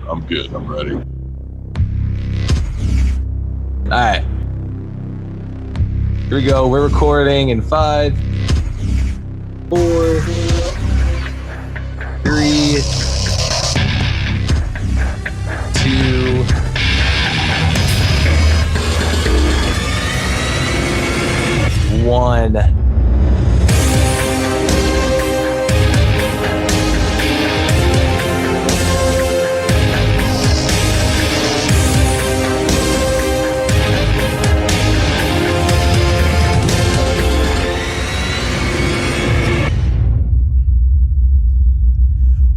I'm good. I'm ready. All right. Here we go. We're recording in 5, 4, 3, 2, 1.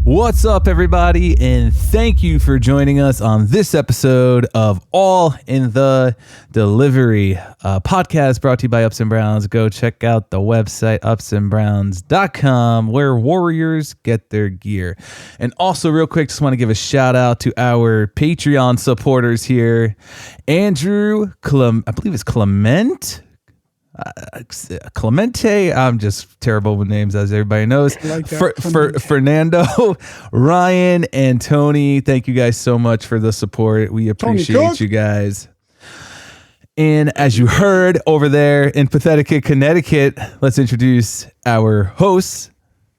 What's up, everybody, and thank you for joining us on this episode of All in the Delivery, a podcast brought to you by Ups and Browns. Go check out the website, upsandbrowns.com, where Warriors get their gear. And also, real quick, just want to give a shout out to our Patreon supporters here. Andrew, I believe it's Clemente, I'm just terrible with names, as everybody knows. Like Fernando, Ryan, and Tony, thank you guys so much for the support. We appreciate you guys. And as you heard over there in Pathetica, Connecticut, let's introduce our host,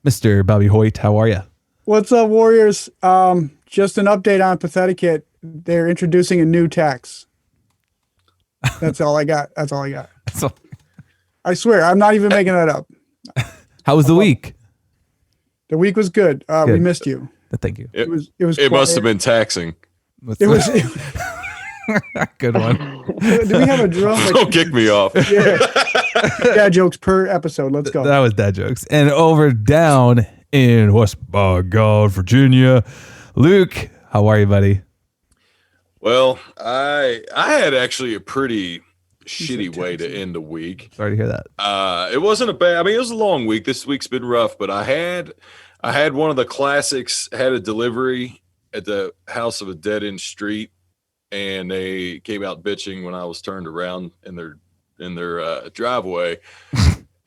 Mr. Bobby Hoyt. How are you? What's up, Warriors? Just an update on Pathetica. They're introducing a new tax. That's all I got. So, I swear, I'm not even making that up. how was the week? The week was good. We missed you. Thank you. It was. It must have been taxing. It was. Good one. Do we have a drum? Don't kick me off. Yeah. Dad jokes per episode. Let's go. That was dad jokes. And over down in West God, Virginia, Luke, how are you, buddy? Well, I had actually a pretty shitty way to end the week. Sorry to hear that. It wasn't a bad. I mean, it was a long week. This week's been rough, but I had one of the classics. Had a delivery at the house of a dead end street, and they came out bitching when I was turned around in their driveway.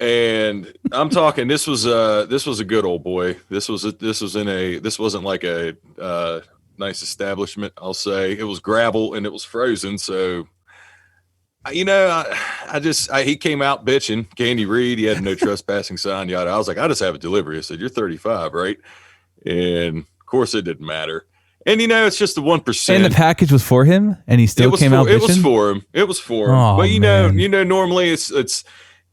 And I'm talking. This was a good old boy. This wasn't like a nice establishment. I'll say it was gravel and it was frozen. So, you know, he came out bitching. Candy Reed, he had no trespassing sign. Yada. I was like, I just have a delivery. I said, you're 35, right? And of course, it didn't matter. And you know, it's just the 1%. And the package was for him, and he still came out bitching? It was for him. Oh, but you man. know, normally it's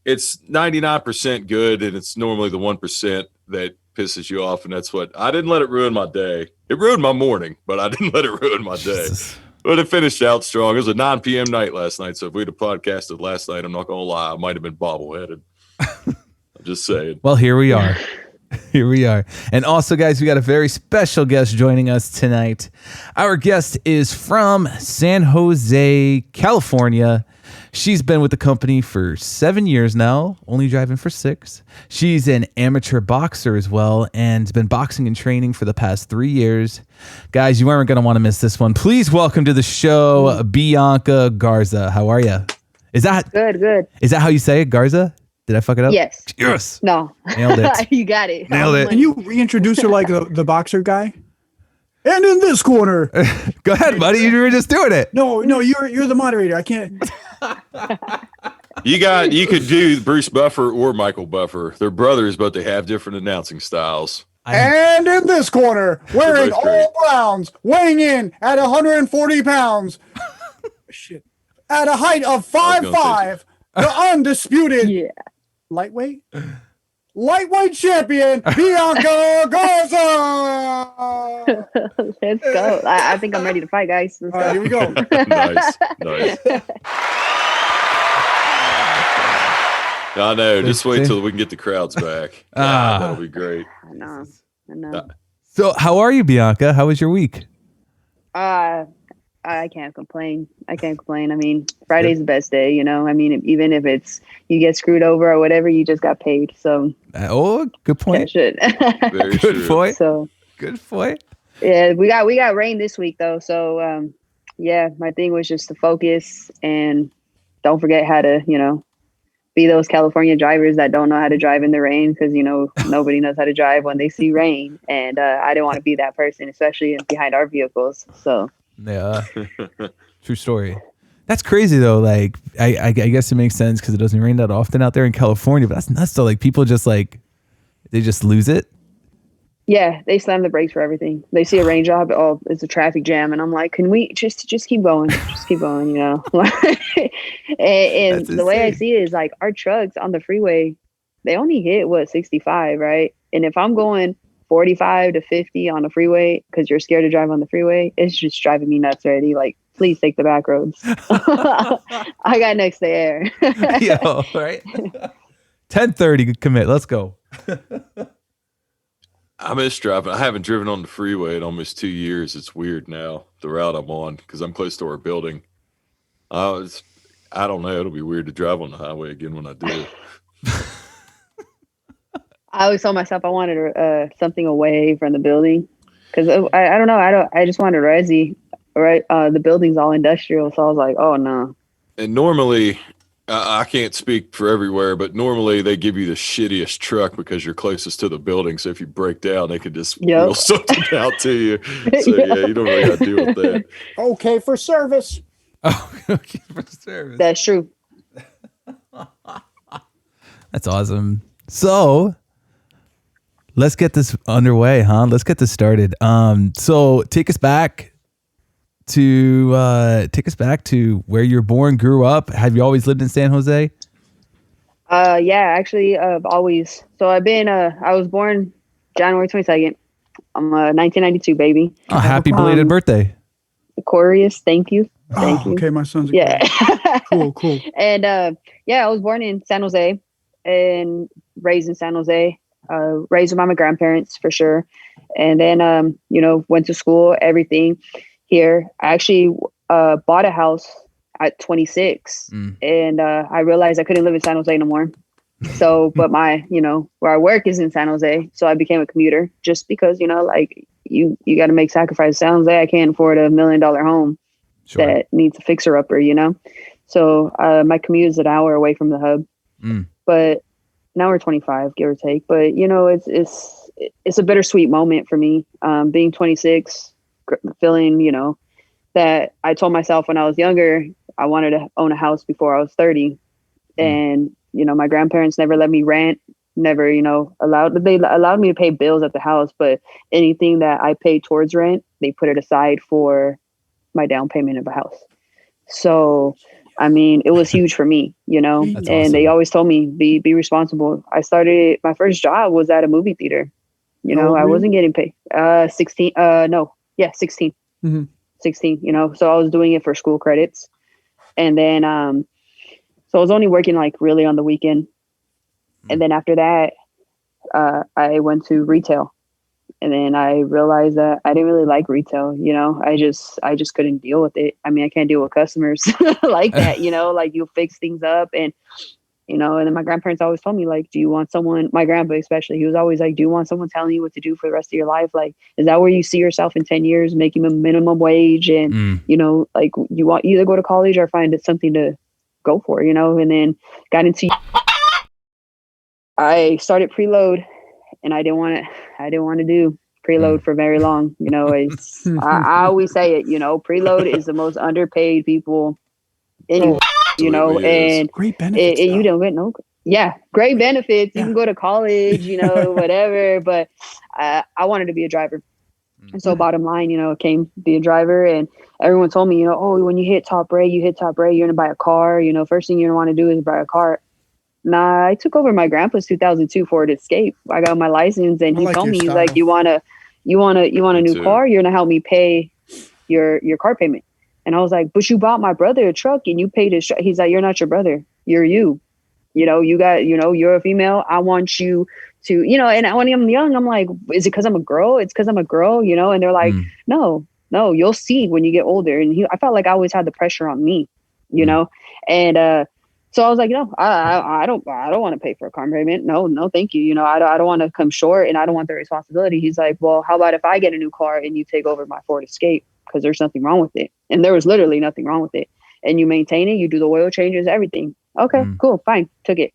99% good, and it's normally the 1% that pisses you off, and that's what I didn't let it ruin my day. It ruined my morning, but I didn't let it ruin my day. Jesus. But it finished out strong. It was a 9 p.m. night last night, so if we'd have podcasted last night, I'm not gonna lie, I might have been bobbleheaded. I'm just saying. Well, here we are. Here we are. And also, guys, we got a very special guest joining us tonight. Our guest is from San Jose, California. She's been with the company for 7 years now, only driving for 6. She's an amateur boxer as well, and has been boxing and training for the past 3 years. Guys, you aren't going to want to miss this one. Please welcome to the show, Bianca Garza. How are you? Is that good? Is that how you say it, Garza? Did I fuck it up? Yes. Yes. No. Nailed it. You got it. Nailed it. Can you reintroduce her like the boxer guy? And in this corner. Go ahead, buddy. You were just doing it. No, you're the moderator. I can't. You could do Bruce Buffer or Michael Buffer. They're brothers, but they have different announcing styles. And in this corner, wearing both great. all browns, weighing in at 140 pounds. Shit. At a height of 5'5", the undisputed lightweight champion, Bianca Garza. Let's go. I think I'm ready to fight, guys. Let's go. Here we go. Nice. I know. Just wait till we can get the crowds back. That'll be great. I know. So how are you, Bianca? How was your week? I can't complain. I mean, Friday's the best day, you know? I mean, even if it's you get screwed over or whatever, you just got paid. So good point. Shit. Very Good true. point. So Good point. yeah, we got rain this week though. So my thing was just to focus and don't forget how to, be those California drivers that don't know how to drive in the rain because, you know, nobody knows how to drive when they see rain. And I didn't want to be that person, especially behind our vehicles. So, yeah, true story. That's crazy though. Like, I guess it makes sense because it doesn't rain that often out there in California, but that's nuts though. Like, people just like, they just lose it. Yeah, they slam the brakes for everything. They see a rain job, oh, it's a traffic jam, and I'm like, can we just keep going, just keep going, you know? and the way I see it is like our trucks on the freeway, they only hit 65, right? And if I'm going 45 to 50 on the freeway because you're scared to drive on the freeway, it's just driving me nuts already. Like, please take the back roads. I got next to air. Yo, right? 10:30 commit. Let's go. I miss driving. I haven't driven on the freeway in almost 2 years. It's weird now, the route I'm on, because I'm close to our building. I don't know. It'll be weird to drive on the highway again when I do. I always told myself I wanted something away from the building because I don't know. I just wanted resi, right? The building's all industrial. So I was like, oh, no. And normally, I can't speak for everywhere, but normally they give you the shittiest truck because you're closest to the building. So if you break down, they can just wheel something out to you. So yeah, you don't really got to deal with that. Okay for service. Oh, okay for service. That's true. That's awesome. So let's get this underway, huh? Let's get this started. So take us back to where you're born, grew up. Have you always lived in San Jose? Yeah, actually, I've always. So I was born January 22nd. I'm a 1992 baby. Oh, happy belated birthday. Aquarius, thank you. Thank you. Okay, my son's cool. And I was born in San Jose and raised in San Jose. Raised by my grandparents for sure. And then went to school, everything here. I actually bought a house at 26 and I realized I couldn't live in San Jose no more. So, but where I work is in San Jose. So I became a commuter just because, like you got to make sacrifices. San Jose, I can't afford $1 million home that needs a fixer upper, So my commute is an hour away from the hub, but now we're 25, give or take. But, it's a bittersweet moment for me. Being 26, feeling, that I told myself when I was younger, I wanted to own a house before I was 30. And, my grandparents never let me rent, never, allowed me to pay bills at the house, but anything that I paid towards rent, they put it aside for my down payment of a house. So, I mean, it was huge for me, and awesome. They always told me, be responsible. My first job was at a movie theater. I wasn't getting paid. 16. 16. Mm-hmm. 16, so I was doing it for school credits. And then, so I was only working like really on the weekend. And then after that, I went to retail. And then I realized that I didn't really like retail. I just couldn't deal with it. I mean, I can't deal with customers like that, like you fix things up and and then my grandparents always told me, like, do you want someone, my grandpa especially, he was always like, do you want someone telling you what to do for the rest of your life? Like, is that where you see yourself in 10 years, making a minimum wage? And, like you want either go to college or find something to go for, and then got into, I started preload and I didn't want to do preload for very long. It's, I always say it, preload is the most underpaid people anyway. And great benefits. You don't get great benefits. You can go to college, whatever. But I wanted to be a driver. And so bottom line, came be a driver. And everyone told me, oh, when you hit top rate, you're going to buy a car. First thing you're going to want to do is buy a car. Nah, I took over my grandpa's 2002 Ford Escape. I got my license and he told me, he's like, you want a new car? You're going to help me pay your car payment. And I was like, but you bought my brother a truck and you paid his truck. He's like, you're not your brother. You're you. You got, you're a female. I want you to, and when I'm young, I'm like, is it because I'm a girl? It's because I'm a girl, and they're like, no, you'll see when you get older. And I felt like I always had the pressure on me, and so I was like, no, I don't want to pay for a car payment. No, thank you. I don't want to come short and I don't want the responsibility. He's like, well, how about if I get a new car and you take over my Ford Escape? Because there's nothing wrong with it. And there was literally nothing wrong with it. And you maintain it, you do the oil changes, everything. Okay, cool, fine. Took it.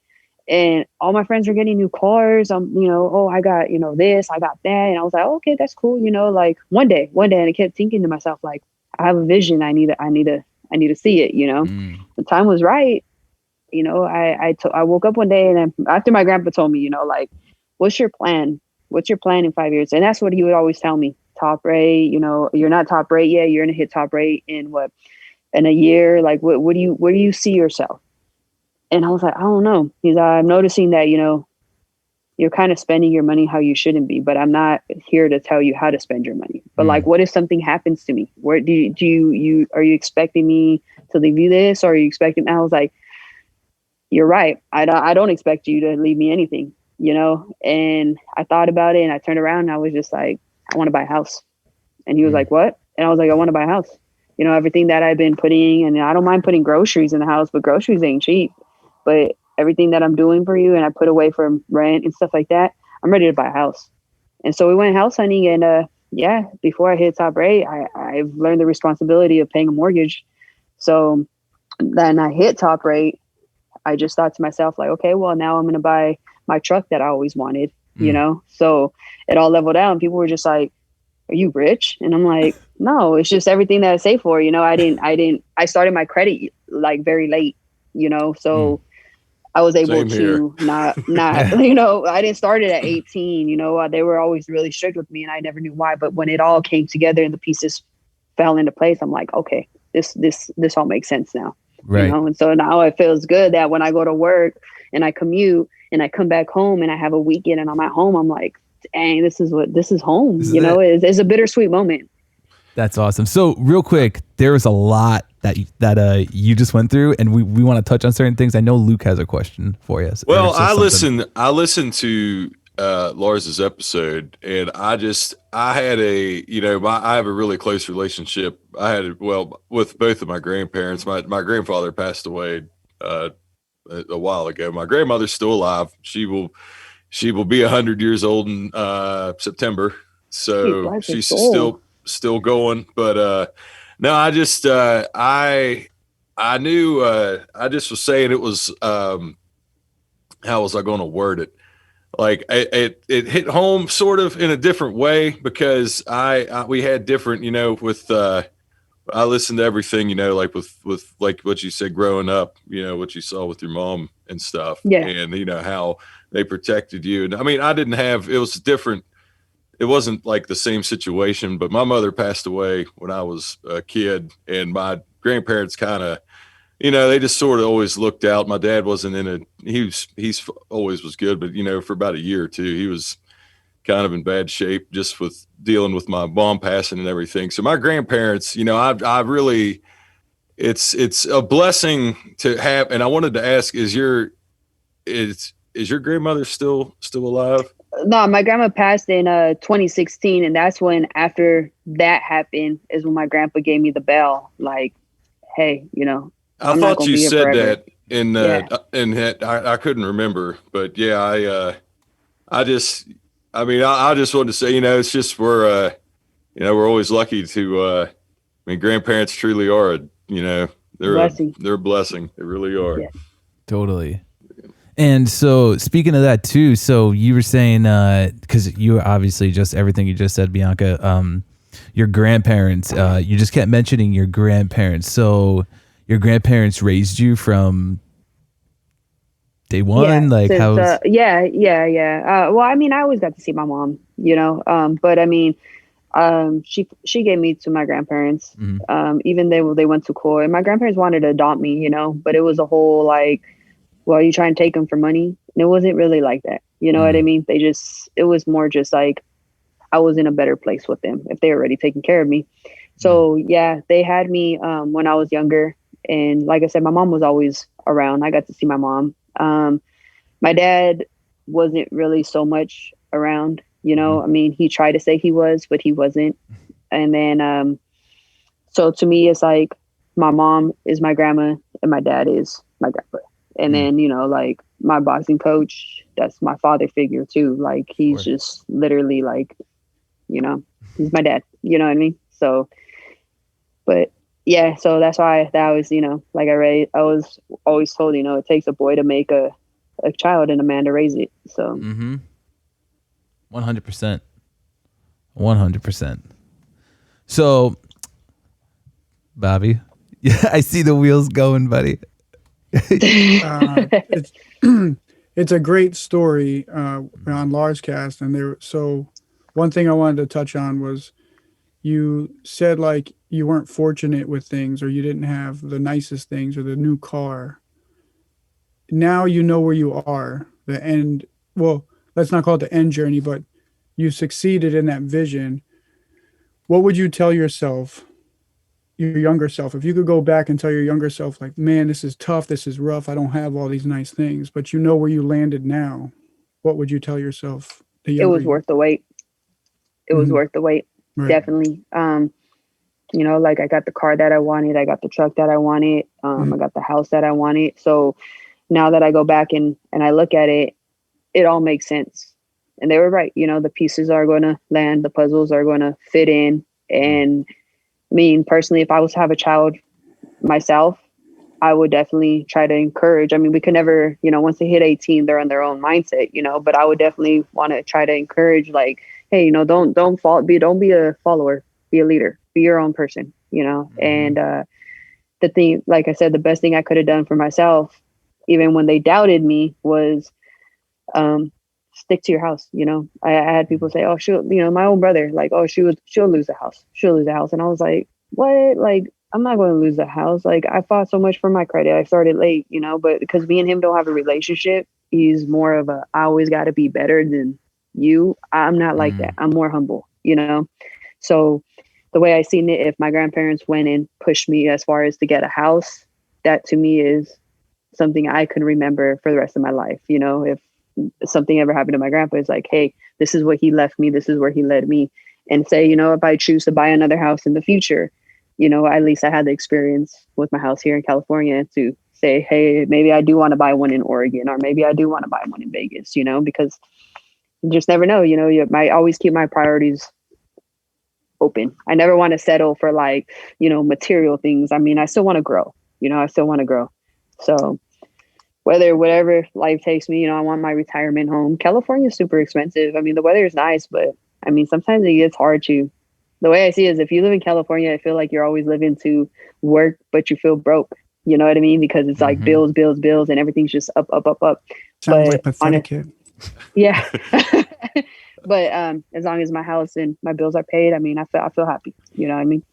And all my friends were getting new cars. Oh, I got, this, I got that. And I was like, oh, okay, that's cool. Like one day, and I kept thinking to myself, like, I have a vision. I need to see it, The time was right. I woke up one day and after my grandpa told me, like, what's your plan? What's your plan in 5 years? And that's what he would always tell me. Top rate, you're not top rate yet. You're going to hit top rate in a year? Like, where do you see yourself? And I was like, I don't know. I'm noticing that, you're kind of spending your money how you shouldn't be, but I'm not here to tell you how to spend your money. But like, what if something happens to me? Where are you expecting me to leave you this? Or are you expecting, I was like, you're right. I don't expect you to leave me anything, And I thought about it and I turned around and I was just like, I want to buy a house. And he was like, what? And I was like, I want to buy a house. Everything that I've been putting, and I don't mind putting groceries in the house, but groceries ain't cheap. But everything that I'm doing for you and I put away from rent and stuff like that, I'm ready to buy a house. And so we went house hunting, and before I hit top rate, I've learned the responsibility of paying a mortgage. So then I hit top rate. I just thought to myself, like, okay, well, now I'm going to buy my truck that I always wanted, So it all leveled out and people were just like, are you rich? And I'm like, no, it's just everything that I save for, I started my credit like very late, so I was able to not, I didn't start it at 18, they were always really strict with me and I never knew why. But when it all came together and the pieces fell into place, I'm like, okay, this all makes sense now. Right. And so now it feels good that when I go to work and I commute and I come back home and I have a weekend and I'm at home, I'm like, dang, this is home. It's a bittersweet moment. That's awesome. So real quick, there was a lot that you just went through, and we want to touch on certain things. I know Luke has a question for you. Well, I listened to Lars's episode, and I had I have a really close relationship. I had with both of my grandparents. My grandfather passed away a while ago. My grandmother's still alive. She will be 100 years old in September. So she's still going. But no, I just I knew I just was saying it was how was I going to word it? Like it hit home sort of in a different way because we had different, with I listened to everything, like with like what you said growing up, what you saw with your mom and stuff. Yeah. And how they protected you. And I mean, it was different. It wasn't like the same situation, but my mother passed away when I was a kid, and my grandparents kind of, they just sort of always looked out. My dad wasn't he's always was good, but for about a year or two, he was kind of in bad shape just with dealing with my mom passing and everything. So my grandparents, I really, it's a blessing to have. And I wanted to ask, is your grandmother still alive? No, my grandma passed in 2016, and that's when, after that happened, is when my grandpa gave me the bell. Like, hey, I thought you said that I couldn't remember, but yeah, I just wanted to say, it's just we're always lucky to. Grandparents truly are, they're a blessing. They really are. Yeah. Totally. And so, speaking of that too, so you were saying, because you obviously just everything you just said, Bianca, your grandparents, you just kept mentioning your grandparents. So your grandparents raised you from day one? Yeah, how well, I always got to see my mom, but she gave me to my grandparents. Even they went to court, and my grandparents wanted to adopt me, but it was a whole like, well, you try and take them for money? And it wasn't really like that. You know what I mean? It was more just like, I was in a better place with them if they were already taking care of me. So yeah, they had me when I was younger. And like I said, my mom was always around. I got to see my mom. My dad wasn't really so much around, he tried to say he was, but he wasn't. And then, so to me, it's like my mom is my grandma and my dad is my grandpa. And then, like my boxing coach, that's my father figure too. Like he's just literally like, he's my dad, you know what I mean? So, but yeah, so that's why that was, like I was always told, it takes a boy to make a child and a man to raise it. So 100%. 100%. So, Bobby, yeah, I see the wheels going, buddy. It's it's a great story on Lars Cast, and one thing I wanted to touch on was you said like you weren't fortunate with things, or you didn't have the nicest things or the new car. Now you know where you are, the end. Well, let's not call it the end journey, but you succeeded in that vision. What would you tell yourself, your younger self, if you could go back and tell your younger self, like, man, this is tough, this is rough, I don't have all these nice things, but you know where you landed now? What would you tell yourself? It was worth the wait. It was worth the wait. Right. Definitely. Like I got the car that I wanted, I got the truck that I wanted, I got the house that I wanted. So now that I go back and I look at it, it all makes sense. And they were right. The pieces are going to land, the puzzles are going to fit in. And I mean, personally, if I was to have a child myself, I would definitely try to encourage. I mean, we could never, once they hit 18, they're in their own mindset, but I would definitely want to try to encourage, like, hey, don't be a follower, be a leader, be your own person, And the thing, like I said, the best thing I could have done for myself, even when they doubted me, was stick to your house. I had people say, oh, she'll, my own brother, like, oh, she'll lose the house. She'll lose the house. And I was like, what? Like, I'm not going to lose the house. Like, I fought so much for my credit. I started late, but because me and him don't have a relationship, he's more of I always got to be better than you. I'm not like that. I'm more humble, So the way I seen it, if my grandparents went and pushed me as far as to get a house, that to me is something I can remember for the rest of my life. If something ever happened to my grandpa, it's like, hey, this is what he left me. This is where he led me. And say, if I choose to buy another house in the future, at least I had the experience with my house here in California to say, hey, maybe I do want to buy one in Oregon, or maybe I do want to buy one in Vegas, because you just never know. You might always keep my priorities open. I never want to settle for material things. I mean, I still want to grow, I still want to grow. So whatever life takes me, I want my retirement home. California is super expensive. I mean, the weather is nice, but I mean, sometimes it gets hard to. The way I see it is, if you live in California, I feel like you're always living to work, but you feel broke. You know what I mean? Because it's like bills, and everything's just up. Sounds like pathetic kid. Yeah. But as long as my house and my bills are paid, I mean, I feel happy. You know what I mean?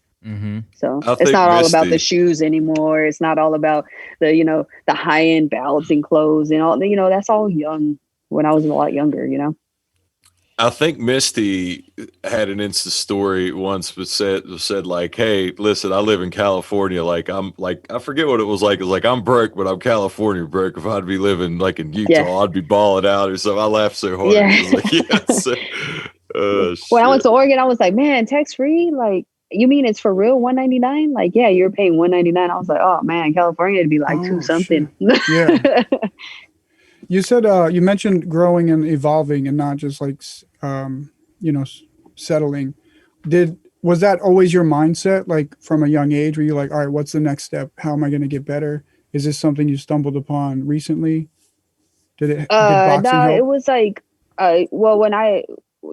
So it's not all about the shoes anymore. It's not all about the high end belts and clothes and all. That's all young when I was a lot younger. I think Misty had an Insta story once, but said like, "Hey, listen, I live in California. Like, I forget what it was like. It was like, I'm broke, but I'm California broke. If I'd be living like in Utah, I'd be balling out or something." I laughed so hard. Yeah. I was like, yes. When I went to Oregon, I was like, man, tax free? Like, you mean it's for real? $199? Like, yeah, you're paying $199. I was like, oh man, California would be like two something. Yeah. You said you mentioned growing and evolving and not just like settling. Was that always your mindset, like from a young age? Were you like, all right, what's the next step? How am I going to get better? Is this something you stumbled upon recently? Did boxing help? It was like well, when I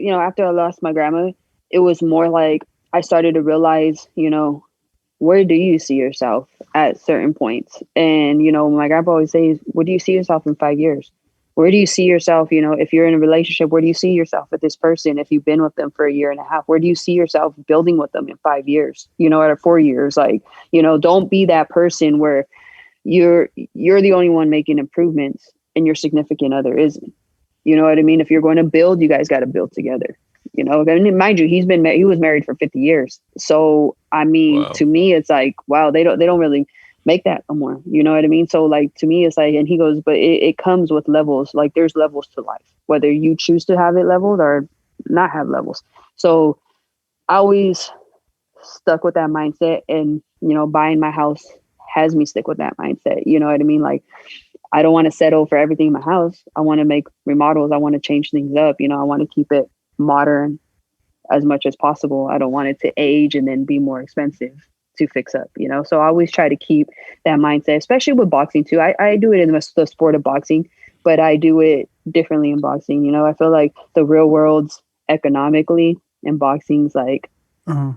after I lost my grandma, it was more like I started to realize, where do you see yourself at certain points? And, my grandpa always says, where do you see yourself in 5 years? Where do you see yourself? If you're in a relationship, where do you see yourself with this person? If you've been with them for 1.5 years, where do you see yourself building with them in 5 years, or 4 years? Like, don't be that person where you're the only one making improvements and your significant other isn't. You know what I mean? If you're going to build, you guys got to build together. And mind you, he was married for 50 years. So, I mean, To me, it's like, wow, they don't really make that no more. You know what I mean? So like, to me, it's like, and he goes, but it comes with levels. Like there's levels to life, whether you choose to have it leveled or not have levels. So I always stuck with that mindset, and, buying my house has me stick with that mindset. You know what I mean? Like, I don't want to settle for everything in my house. I want to make remodels. I want to change things up. I want to keep it modern as much as possible. I don't want it to age and then be more expensive to fix up, So I always try to keep that mindset, especially with boxing too. I do it in the sport of boxing, but I do it differently in boxing. I feel like the real world's economically and boxing's like, Uh-huh.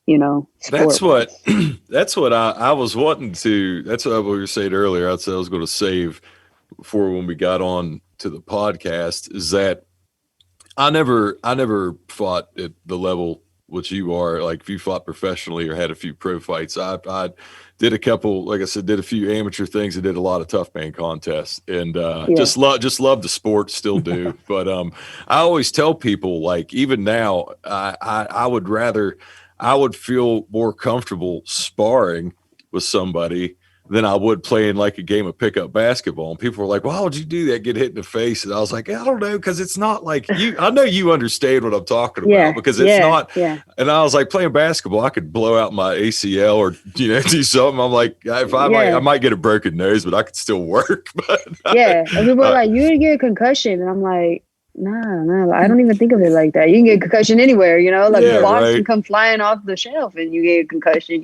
That's what sport-wise. that's what I was wanting to. That's what we were saying earlier. I said I was going to save before when we got on to the podcast. Is that I never fought at the level which you are. Like if you fought professionally or had a few pro fights, I did a couple. Like I said, did a few amateur things. I did a lot of tough man contests, and Yeah. just love the sport. Still do, but I always tell people like even now, I would rather. I would feel more comfortable sparring with somebody than I would playing like a game of pickup basketball. And people were like, "Why would you do that? Get hit in the face?" And I was like, "I don't know, because it's not like you. I know you understand what I'm talking about because it's not." Yeah. And I was like, playing basketball, I could blow out my ACL or do something. I'm like, if I might get a broken nose, but I could still work. But Yeah. And people are like, you didn't get a concussion. And I'm like, nah, I don't even think of it like that. You can get a concussion anywhere, like Yeah, box right. can come flying off the shelf and you get a concussion,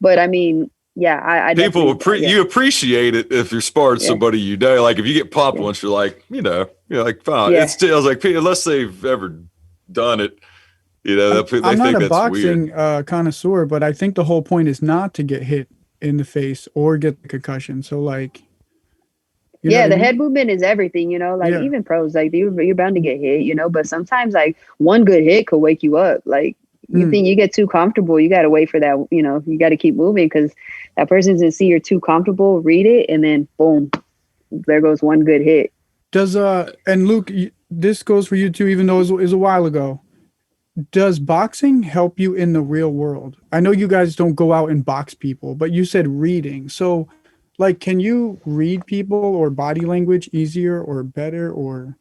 but I mean, yeah, I people definitely, you appreciate it if you're sparring Yeah. somebody like if you get popped Yeah. once, you're like, you're like, fine. Yeah. It's still, I was like, unless they've ever done it, they I'm not think a that's boxing weird. connoisseur, but I think the whole point is not to get hit in the face or get the concussion. So like, you know Yeah, what the I mean? head movement is everything, like Yeah. even pros, like you're bound to get hit, but sometimes like one good hit could wake you up. Like you think you get too comfortable, you got to wait for that, you got to keep moving because that person's gonna see you're too comfortable, read it, and then boom, there goes one good hit. Does and Luke, this goes for you too, even though it was a while ago. Does boxing help you in the real world? I know you guys don't go out and box people, but you said reading. So like, can you read people or body language easier or better, or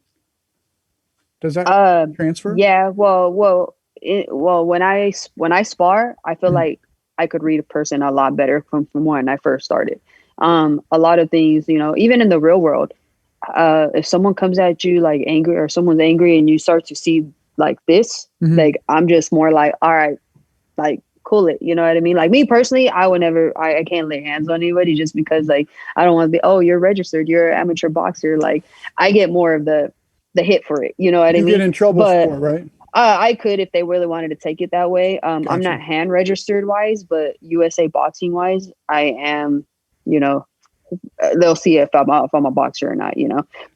does that transfer? Yeah, well, when I spar, I feel like I could read a person a lot better from when I first started. A lot of things, even in the real world, if someone comes at you like angry or someone's angry and you start to see like this, like I'm just more like, all right, like cool it, you know what I mean? Like me personally, I would never, I can't lay hands on anybody just because like I don't want to be, oh, you're registered, you're an amateur boxer. Like I get more of the hit for it, you know what I You mean? get in trouble for it, right? I could if they really wanted to take it that way. I'm Gotcha. not hand registered wise, but USA boxing wise, I am. They'll see if I'm a boxer or not.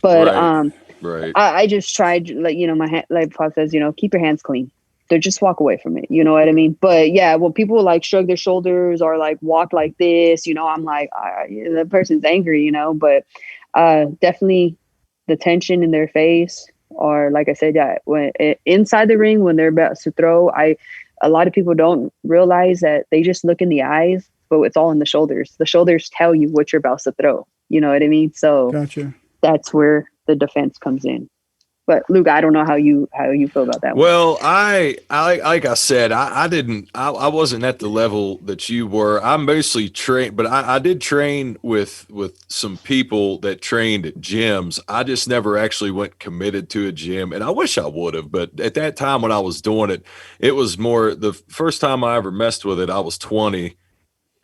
But Right. I just tried like my hand, like Pop says, keep your hands clean. So just walk away from it. You know what I mean? But yeah, when people like shrug their shoulders or like walk like this, I'm like, that person's angry. But definitely the tension in their face. Or like I said, yeah, when inside the ring when they're about to throw, a lot of people don't realize that they just look in the eyes, but it's all in the shoulders. The shoulders tell you what you're about to throw. You know what I mean? So Gotcha. that's where the defense comes in. But Luke, I don't know how you feel about that. Well, I like I said, I wasn't at the level that you were. I mostly trained, but I did train with some people that trained at gyms. I just never actually went committed to a gym, and I wish I would have. But at that time when I was doing it, it was more the first time I ever messed with it. I was 20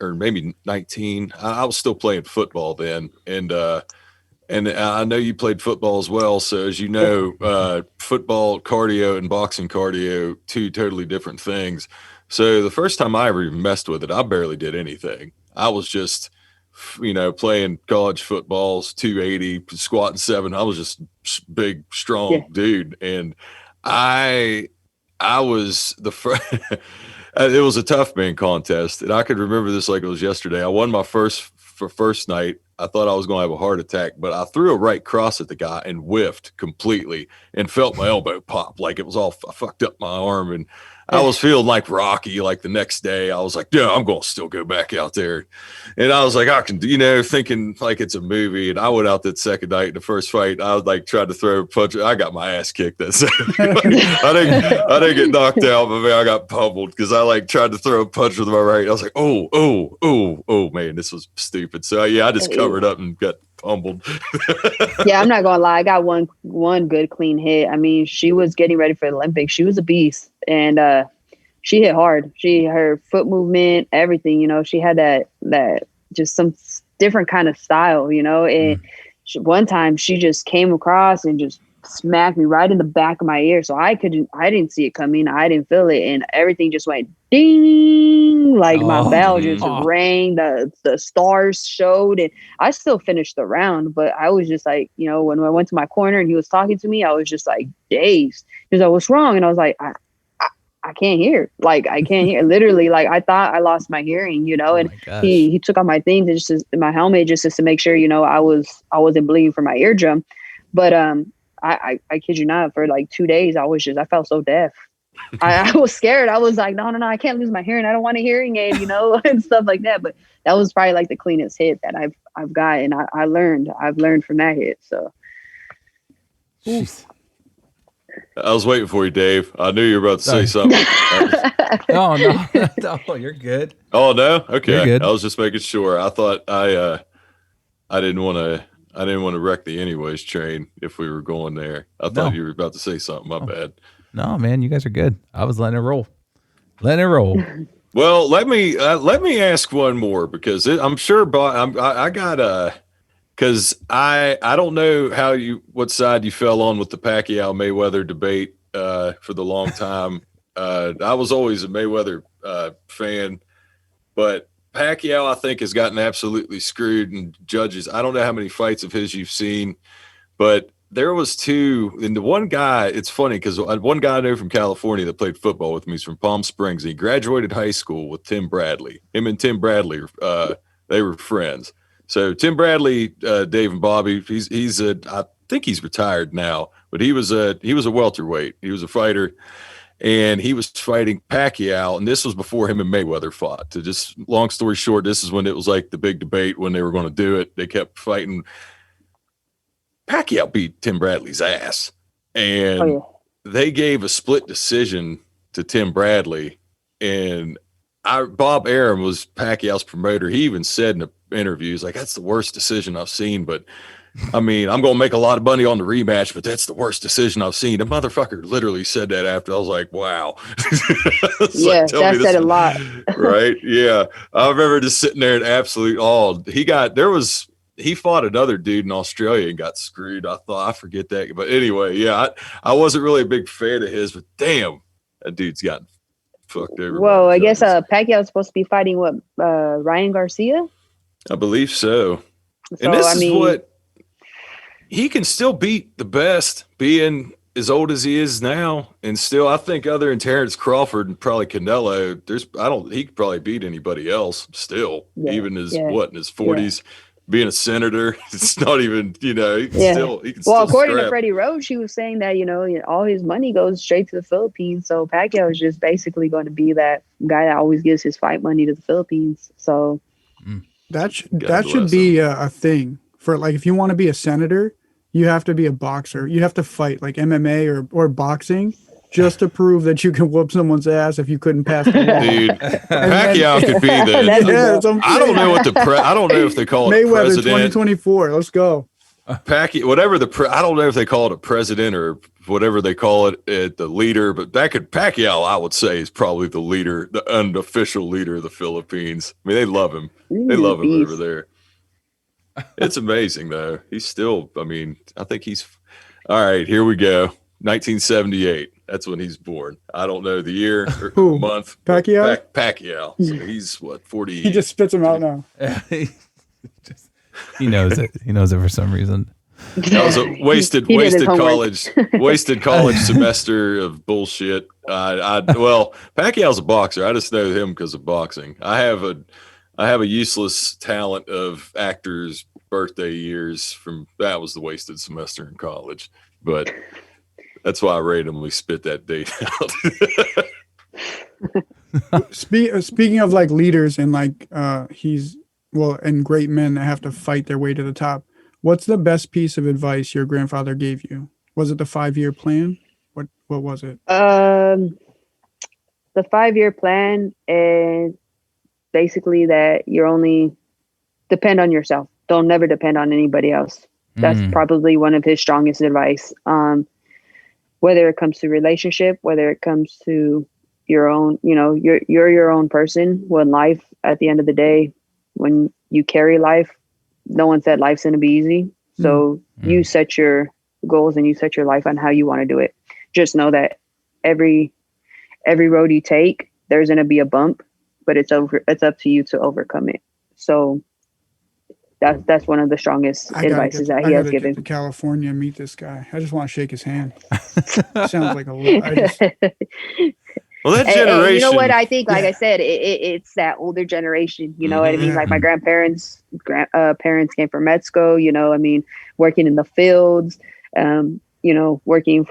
or maybe 19. I was still playing football then, and I know you played football as well. So as you know, football cardio and boxing cardio, two totally different things. So the first time I ever even messed with it, I barely did anything. I was just, playing college footballs, 280, squatting 7. I was just big, strong dude. And I was the first. It was a tough man contest, and I could remember this like it was yesterday. I won my first night. I thought I was going to have a heart attack, but I threw a right cross at the guy and whiffed completely and felt my elbow pop. Like it was all I fucked up my arm. And I was feeling like Rocky. Like the next day I was like, yeah, I'm going to still go back out there. And I was like, I can, thinking like it's a movie. And I went out that second night in the first fight. I was like, tried to throw a punch. I got my ass kicked that second. I didn't get knocked out, but man, I got pummeled because I like tried to throw a punch with my right. I was like, oh, man, this was stupid. So yeah, I just covered up and got pummeled. Yeah, I'm not gonna lie. I got one good clean hit. I mean, she was getting ready for the Olympics. She was a beast, and she hit hard. Her foot movement, everything, you know, she had that just some different kind of style, you know. And one time she just came across and just smacked me right in the back of my ear. So I didn't see it coming. I didn't feel it. And everything just went ding, like my bell just rang, the stars showed, and I still finished the round. But I was just like, you know, when I went to my corner and he was talking to me, I was just like dazed. He was like, "What's wrong?" And I was like, I can't hear. Like, I can't hear. Literally, like, I thought I lost my hearing, you know. And he took off my things, just my helmet, just to make sure, you know, I wasn't bleeding from my eardrum. But I kid you not, for like 2 days, I felt so deaf. I was scared. I was like, no, I can't lose my hearing. I don't want a hearing aid, you know, and stuff like that. But that was probably like the cleanest hit that I've got, and I've learned from that hit. So. I was waiting for you, Dave. I knew you were about to say something. No, you're good. Oh no, okay. You're good. I was just making sure. I thought I didn't want to wreck the anyways train if we were going there. I thought you were about to say something. My bad. No, man, you guys are good. I was letting it roll. Well, let me ask one more, because I'm sure, I got because I don't know what side you fell on with the Pacquiao Mayweather debate for the long time. I was always a Mayweather fan, but Pacquiao, I think, has gotten absolutely screwed. And judges, I don't know how many fights of his you've seen, but there was two. And the one guy, it's funny because one guy I know from California that played football with me is from Palm Springs. He graduated high school with Tim Bradley. Him and Tim Bradley, they were friends. So Tim Bradley, Dave and Bobby, I think he's retired now, but he was a welterweight. He was a fighter, and he was fighting Pacquiao, and this was before him and Mayweather fought. To just long story short, this is when it was like the big debate when they were going to do it. They kept fighting. Pacquiao beat Tim Bradley's ass, and they gave a split decision to Tim Bradley. And Bob Arum was Pacquiao's promoter. He even said in an interview, he's like, "That's the worst decision I've seen, but I mean, I'm going to make a lot of money on the rematch, but that's the worst decision I've seen." The motherfucker literally said that after. I was like, wow. Yeah, that said a lot. Right? Yeah. I remember just sitting there in absolute awe. He fought another dude in Australia and got screwed. I thought, I forget that. But anyway, yeah, I wasn't really a big fan of his, but damn, that dude's gotten fucked over. Well, I guess Pacquiao is supposed to be fighting Ryan Garcia? I believe so. And this is what he can still beat the best, being as old as he is now, and still, I think, other than Terrence Crawford and probably Canelo, he could probably beat anybody else still, even in his 40s. Being a senator, it's not even, he can still according to Freddie Roach, he was saying that, all his money goes straight to the Philippines. So Pacquiao is just basically going to be that guy that always gives his fight money to the Philippines. So that should be a thing for, like, if you want to be a senator, you have to be a boxer. You have to fight like MMA or boxing, just to prove that you can whoop someone's ass if you couldn't pass the law. Dude, Pacquiao could be the. I don't know what I don't know if they call it Mayweather president. 2024. Let's go. Pacquiao, whatever I don't know if they call it a president or whatever they call it, the leader. But Pacquiao, I would say, is probably the leader, the unofficial leader of the Philippines. I mean, they love him. They love him over there. It's amazing, though. He's still. I mean, I think he's. All right, here we go. 1978. That's when he's born. I don't know the year or the month. Pacquiao? Pacquiao. So he's what, 40? He just spits them out now. He knows it. He knows it for some reason. That was a wasted college semester of bullshit. Well, Pacquiao's a boxer. I just know him because of boxing. I have a useless talent of actors' birthday years that was the wasted semester in college. But that's why I randomly spit that date out. Speaking of like leaders and like and great men that have to fight their way to the top, what's the best piece of advice your grandfather gave you? Was it the 5-year plan? What was it? The 5-year plan, and basically that you're only depend on yourself. Don't never depend on anybody else. That's probably one of his strongest advice. Whether it comes to relationship, whether it comes to your own, you're your own person. When life, at the end of the day, when you carry life, no one said life's going to be easy. So you set your goals and you set your life on how you want to do it. Just know that every road you take, there's going to be a bump, but it's up to you to overcome it. So that's one of the strongest advices that he has given. Get to California and meet this guy. I just want to shake his hand. Sounds like a well, that generation. And you know what I think? Like I said, it's that older generation. You know what I mean? Like my grandparents, parents came from med school. Working in the fields. Working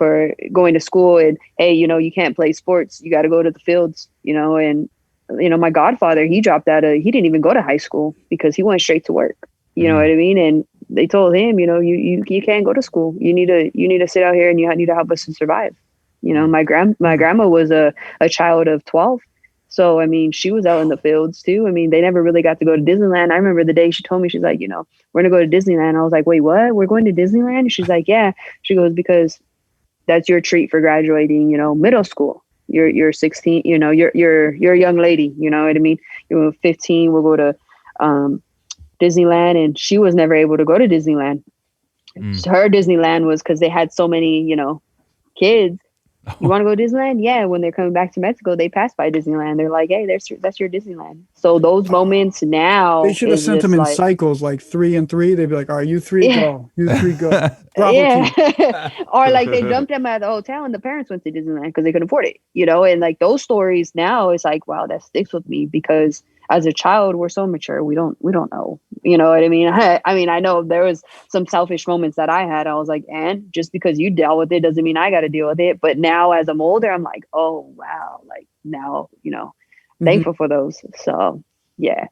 going to school, and hey, you can't play sports. You got to go to the fields. And my godfather, he dropped out he didn't even go to high school because he went straight to work. You know what I mean? And they told him, you can't go to school. You need to sit out here and you need to help us to survive. My grandma was a child of 12. So, she was out in the fields too. They never really got to go to Disneyland. I remember the day she told me, she's like, we're going to go to Disneyland. I was like, wait, what? We're going to Disneyland? And she's like, yeah. She goes, because that's your treat for graduating, middle school. You're 16, you're a young lady, you know what I mean? You're 15, we'll go to Disneyland. And she was never able to go to Disneyland. So her Disneyland was because they had so many, kids. You want to go to Disneyland? Yeah. When they're coming back to Mexico, they pass by Disneyland. They're like, hey, that's your Disneyland. So those moments now. They should have sent them in cycles, like 3 and 3. They'd be like, all right, you 3 go. You 3 go. Yeah. Or like they dumped them at the hotel and the parents went to Disneyland because they couldn't afford it, and like those stories now, it's like, wow, that sticks with me because as a child, we're so mature. We don't know. You know what I mean? I know there was some selfish moments that I had. I was like, and just because you dealt with it doesn't mean I got to deal with it. But now as I'm older, I'm like, oh, wow. Like now, thankful for those. So, yeah.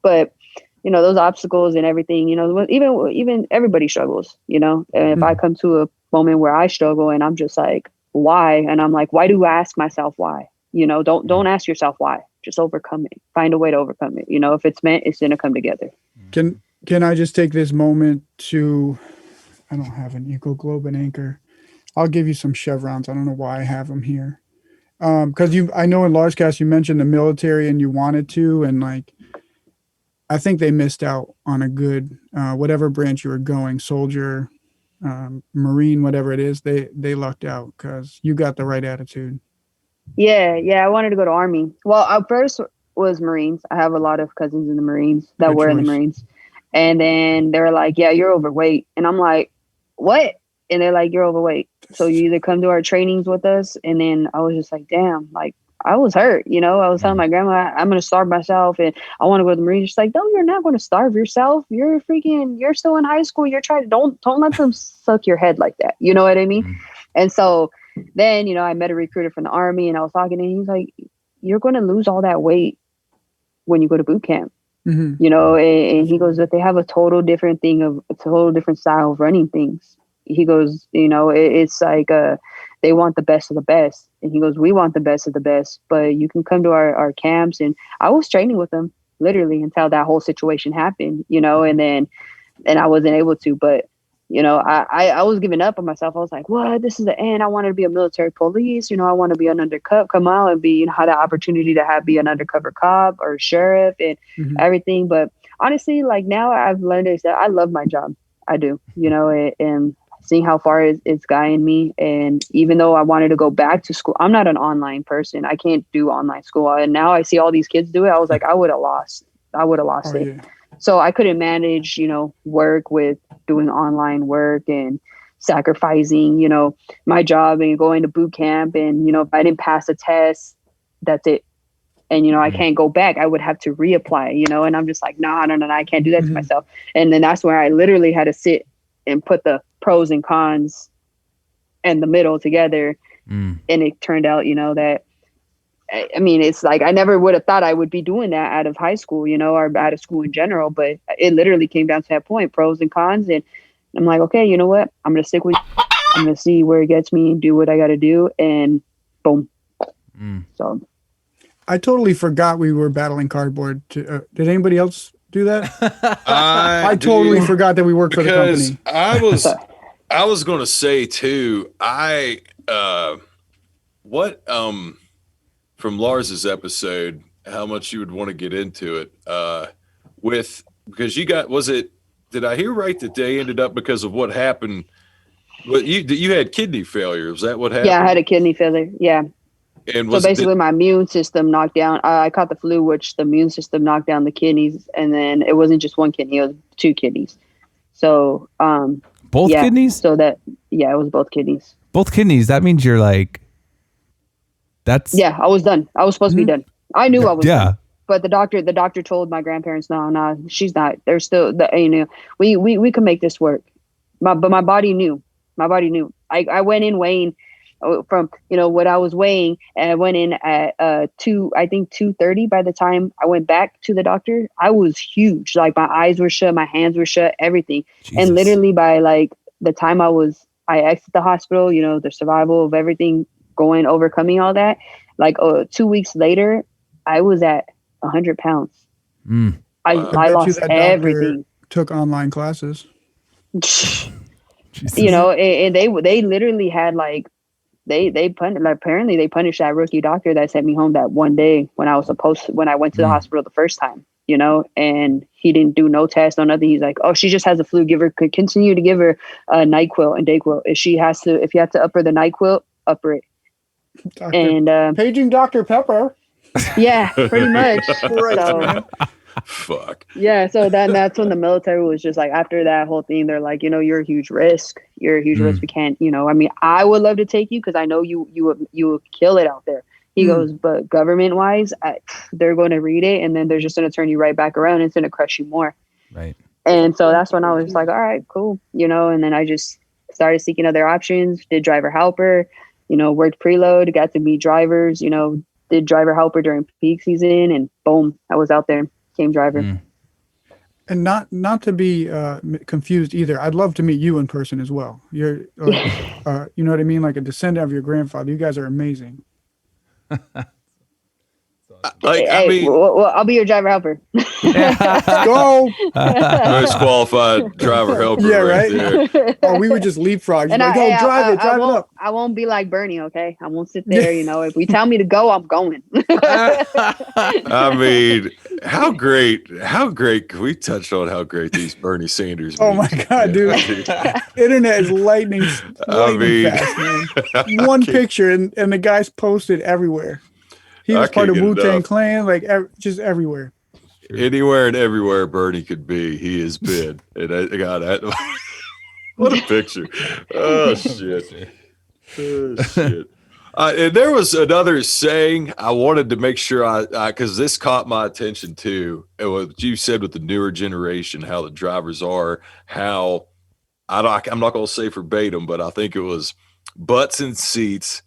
But, those obstacles and everything, even everybody struggles, and if I come to a moment where I struggle and I'm just like, why? And I'm like, why do I ask myself why? Don't ask yourself why. Just overcome it. Find a way to overcome it. If it's meant, it's going to come together. Can I just take this moment to, I don't have an Eco Globe and Anchor. I'll give you some chevrons. I don't know why I have them here. Because I know in Largecast you mentioned the military and you wanted to, and like, I think they missed out on a good, whatever branch you were going, soldier, Marine, whatever it is, they lucked out because you got the right attitude. Yeah. I wanted to go to Army. Well, I first was Marines. I have a lot of cousins in the Marines that were in the Marines. And then they were like, yeah, you're overweight. And I'm like, what? And they're like, you're overweight. So you either come to our trainings with us. And then I was just like, damn, like I was hurt. I was telling my grandma, I'm going to starve myself and I want to go to the Marines. She's like, no, you're not going to starve yourself. You're still in high school. You're trying to, don't let them suck your head like that. You know what I mean? And so then, I met a recruiter from the Army and I was talking to him. He's like, you're going to lose all that weight when you go to boot camp, and he goes, but they have a total different style of running things. He goes, it's like, they want the best of the best. And he goes, we want the best of the best, but you can come to our camps. And I was training with them literally until that whole situation happened, and I wasn't able to, but I was giving up on myself. I was like, what? This is the end. I wanted to be a military police. I want to be an undercover, come out and be, have the opportunity to be an undercover cop or sheriff and everything. But honestly, like now I've learned is that I love my job. I do, and seeing how far it's gotten me. And even though I wanted to go back to school, I'm not an online person. I can't do online school. And now I see all these kids do it. I was like, I would have lost it. Yeah. So I couldn't manage, work with doing online work and sacrificing, my job and going to boot camp. And, if I didn't pass a test, that's it. And, I can't go back. I would have to reapply, and I'm just like, no, I can't do that to myself. And then that's where I literally had to sit and put the pros and cons in the middle together. And it turned out, that, it's like, I never would have thought I would be doing that out of high school, or out of school in general, but it literally came down to that point, pros and cons. And I'm like, okay, you know what? I'm going to stick with you. I'm going to see where it gets me and do what I got to do. And boom. So I totally forgot we were battling cardboard. Did anybody else do that? I totally forgot that we worked for the company. I was going to say too, from Lars's episode how much you would want to get into it with because you got did I hear right that they ended up because of what happened? What you had kidney failure? Was that what happened? Yeah, I had a kidney failure. Yeah. And So basically, my immune system knocked down. I caught the flu, which the immune system knocked down the kidneys, and then it wasn't just one kidney; it was two kidneys. So, both kidneys. So it was both kidneys. Both kidneys. That means you're like, that's. Yeah, I was done. I was supposed to be done. I knew I was. Yeah. Done. But the doctor told my grandparents, no, she's not. They're still, we can make this work. But my body knew. My body knew. I went in weighing from what I was weighing, and I went in at 230. By the time I went back to the doctor, I was huge. Like my eyes were shut, my hands were shut, everything. Jesus. And literally by like the time I exited the hospital, the survival of everything, overcoming all that. Like 2 weeks later, I was at 100 pounds. I lost everything. Took online classes. And they literally had like. Apparently they punished that rookie doctor that sent me home that one day when I went to the hospital the first time, and he didn't do no test, no nothing. He's like, oh, she just has a flu. Continue to give her NyQuil and DayQuil. If you have to upper the NyQuil, upper it. Paging Dr. Pepper. Yeah, pretty much. So, fuck. Yeah, so that's when the military was just like, after that whole thing, they're like, you're a huge risk. You're a huge risk. We can't, I would love to take you because I know you would kill it out there. He goes, but government wise, they're going to read it and then they're just going to turn you right back around. And it's going to crush you more. Right. And so that's when I was just like, all right, cool. And then I just started seeking other options, did driver helper, worked preload, got to meet drivers, did driver helper during peak season, and boom, I was out there, became driver. And not to be confused either. I'd love to meet you in person as well. You're, you know what I mean? Like a descendant of your grandfather. You guys are amazing. I'll be your driver helper. Let's go. Most qualified driver helper. Yeah, right. Oh, we would just leapfrog. And like, drive it up. I won't be like Bernie. Okay, I won't sit there. If we tell me to go, I'm going. I mean, how great? Can we touch on how great these Bernie Sanders? Oh my God, dude! Internet is lightning fast, man. One picture and the guy's posted everywhere. He was part of Wu-Tang Clan, like just everywhere. Anywhere and everywhere Bernie could be, he has been. And I got that. What a picture. Oh, shit. And there was another saying I wanted to make sure because this caught my attention too. And what you said with the newer generation, how the drivers are, how I'm not going to say verbatim, but I think it was butts and seats,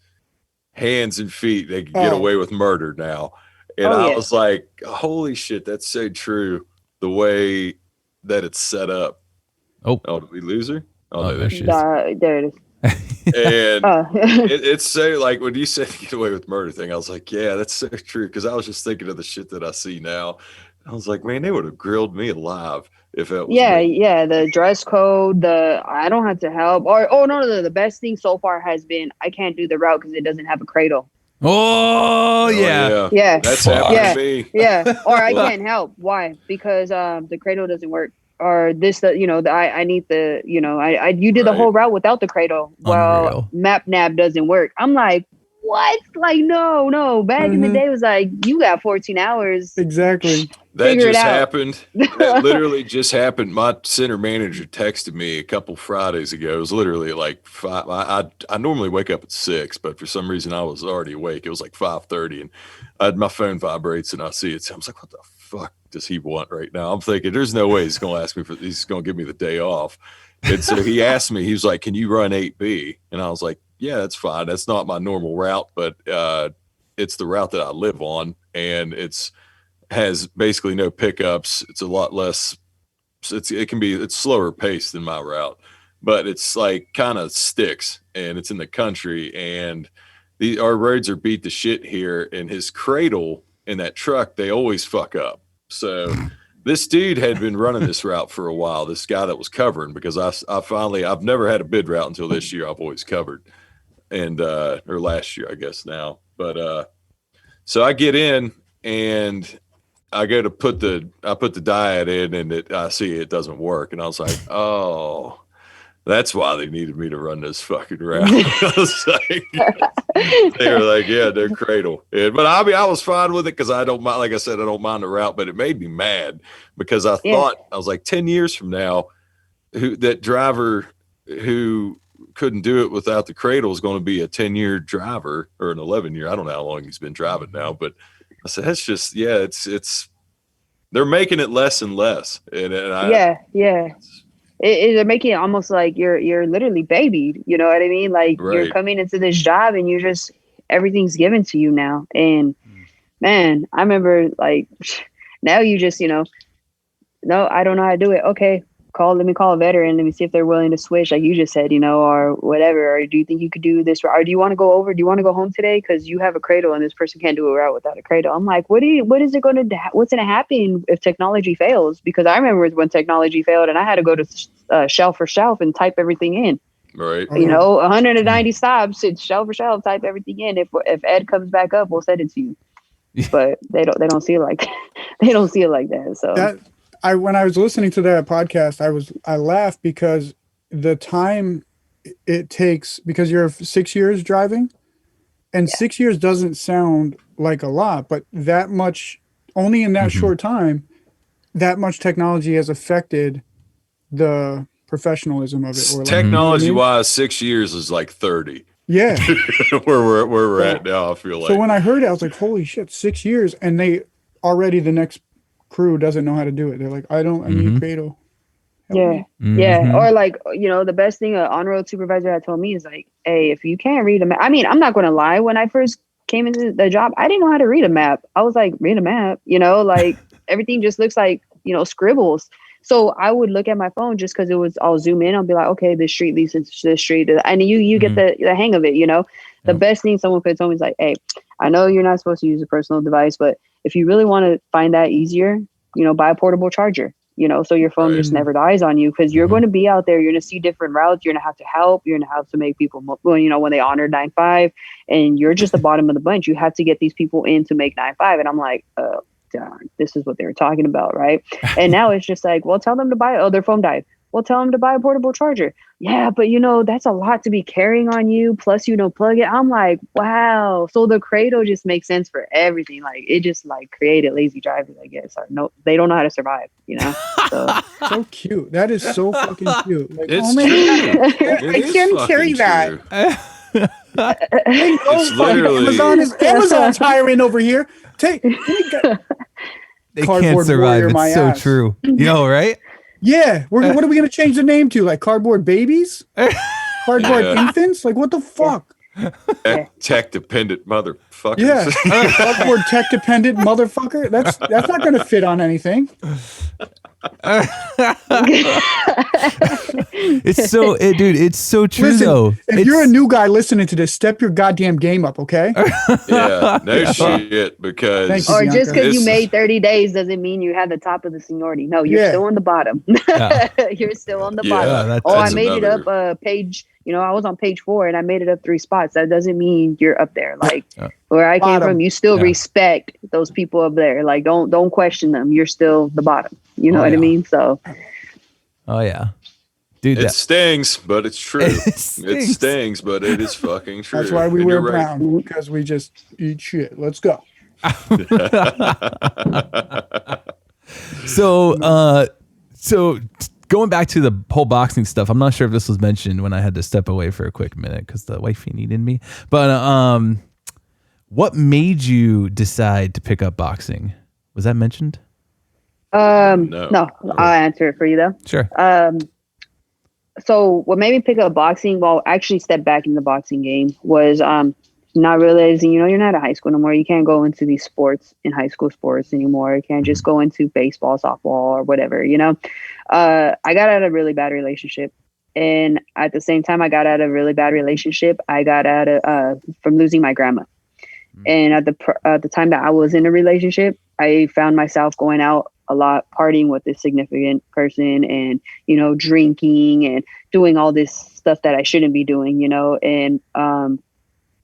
hands and feet, they can get away with murder now. And I was like, holy shit, that's so true. The way that it's set up. Oh, did we lose her? Oh, there she is. There it is. And it's so like when you said get away with murder thing, I was like, yeah, that's so true. Because I was just thinking of the shit that I see now. I was like, man, they would have grilled me alive if it was me. The dress code, I don't have to help, or no, the best thing so far has been I can't do the route because it doesn't have a cradle. Yeah, that's happened to me. Or I can't help. Why? Because the cradle doesn't work, or this I need the you did the whole route without the cradle. Well, MapNav doesn't work. I'm like, what? Like, no. Back in the day, it was like, you got 14 hours. Exactly. That just happened. That literally just happened. My center manager texted me a couple Fridays ago. It was literally like 5. I normally wake up at 6, but for some reason I was already awake. It was like 5:30, and my phone vibrates, and I see it. So I was like, what the fuck does he want right now? I'm thinking, there's no way he's going to ask me he's going to give me the day off. And so he asked me, he was like, can you run 8B? And I was like, yeah, that's fine. That's not my normal route, but it's the route that I live on, and has basically no pickups. It's a lot less. It's slower paced than my route, but it's like kind of sticks, and it's in the country, and our roads are beat to shit here. And his cradle in that truck, they always fuck up. So this dude had been running this route for a while. This guy that was covering, because I've never had a bid route until this year. I've always covered. And or last year, I guess now. But So I get in and I go to put the diet in, and I see it doesn't work, and I was like, oh. That's why they needed me to run this fucking route. I was like, they were like, yeah, they're cradle. But I mean, I was fine with it because I don't mind. Like I said, I don't mind the route, but it made me mad because I thought, I was like, 10 years from now, that driver who couldn't do it without the cradle is going to be a 10-year driver or an 11-year. I don't know how long he's been driving now, but I said, that's just, it's, they're making it less and less. And they're making it almost like you're literally babied. You know what I mean? Like you're coming into this job and everything's given to you now. And man, I remember like now you just, no, I don't know how to do it. Okay, let me call a veteran. Let me see if they're willing to switch. Like you just said, or whatever. Or do you think you could do this? Or do you want to go over? Do you want to go home today? Because you have a cradle and this person can't do a route without a cradle. I'm like, what's going to happen if technology fails? Because I remember when technology failed and I had to go to shelf for shelf and type everything in. Right. 190 stops. It's shelf for shelf. Type everything in. If Ed comes back up, we'll send it to you. But they don't see it like that. They don't see it like that. So when I was listening to that podcast, I laughed because the time it takes, because you're 6 years driving, and 6 years doesn't sound like a lot, but that much, only in that short time, that much technology has affected the professionalism of it. Or technology wise, 6 years is like 30. Yeah. where we're at now, I feel like. So when I heard it, I was like, holy shit, 6 years. And the next crew doesn't know how to do it. They're like, I need cradle. Or like, the best thing an on-road supervisor had told me is like, hey, if you can't read a map, I mean, I'm not going to lie. When I first came into the job, I didn't know how to read a map. I was like, read a map, like everything just looks like, scribbles. So I would look at my phone just because I'll zoom in. I'll be like, okay, this street leads into this street. And you get the hang of it, The best thing someone could have told me is like, hey, I know you're not supposed to use a personal device, but if you really want to find that easier, buy a portable charger, so your phone just never dies on you, because you're going to be out there. You're going to see different routes. You're going to have to help. You're going to have to make people, when they honor 9.5, and you're just the bottom of the bunch. You have to get these people in to make 9.5. And I'm like, darn, this is what they were talking about, right? And now it's just like, well, tell them to buy, their phone died. Well, tell them to buy a portable charger. Yeah, but that's a lot to be carrying on you. Plus, plug it. I'm like, wow. So the cradle just makes sense for everything. Like it just created lazy drivers, I guess. Or no, they don't know how to survive. So cute. That is so fucking cute. Like, it's true. I can't carry that. It's literally Amazon's hiring over here. They can't survive. It's so true. Right? Yeah. What are we going to change the name to? Like cardboard babies? Cardboard infants? Like what the fuck? Tech dependent motherfuckers. Yeah. Cardboard tech dependent motherfucker. That's not going to fit on anything. It's so true. Listen, though. If you're a new guy listening to this, step your goddamn game up, okay? Yeah, no shit, because or just because you made 30 days doesn't mean you have the top of the seniority. No, you're still on the bottom. You're still on the bottom. I made it up page. I was on page 4 and I made it up 3 spots. That doesn't mean you're up there. Like where I came from, you still respect those people up there. Like don't question them. You're still the bottom. You know what I mean? So. Oh yeah, dude. It stings, but it's true. It stings, but it is fucking true. That's why we wear brown, because we just eat shit. Let's go. So going back to the whole boxing stuff, I'm not sure if this was mentioned when I had to step away for a quick minute because the wifey needed me. But what made you decide to pick up boxing? Was that mentioned? No. I'll answer it for you though. Sure. So what made me pick up boxing, actually step back in the boxing game, was not realizing, you're not at high school no more. You can't go into these sports in high school sports anymore. You can't just go into baseball, softball, or whatever, I got out of a really bad relationship. And at the same time I got out of a really bad relationship, I got out of from losing my grandma. And at the time that I was in a relationship, I found myself going out a lot, partying with this significant person and, drinking and doing all this stuff that I shouldn't be doing, and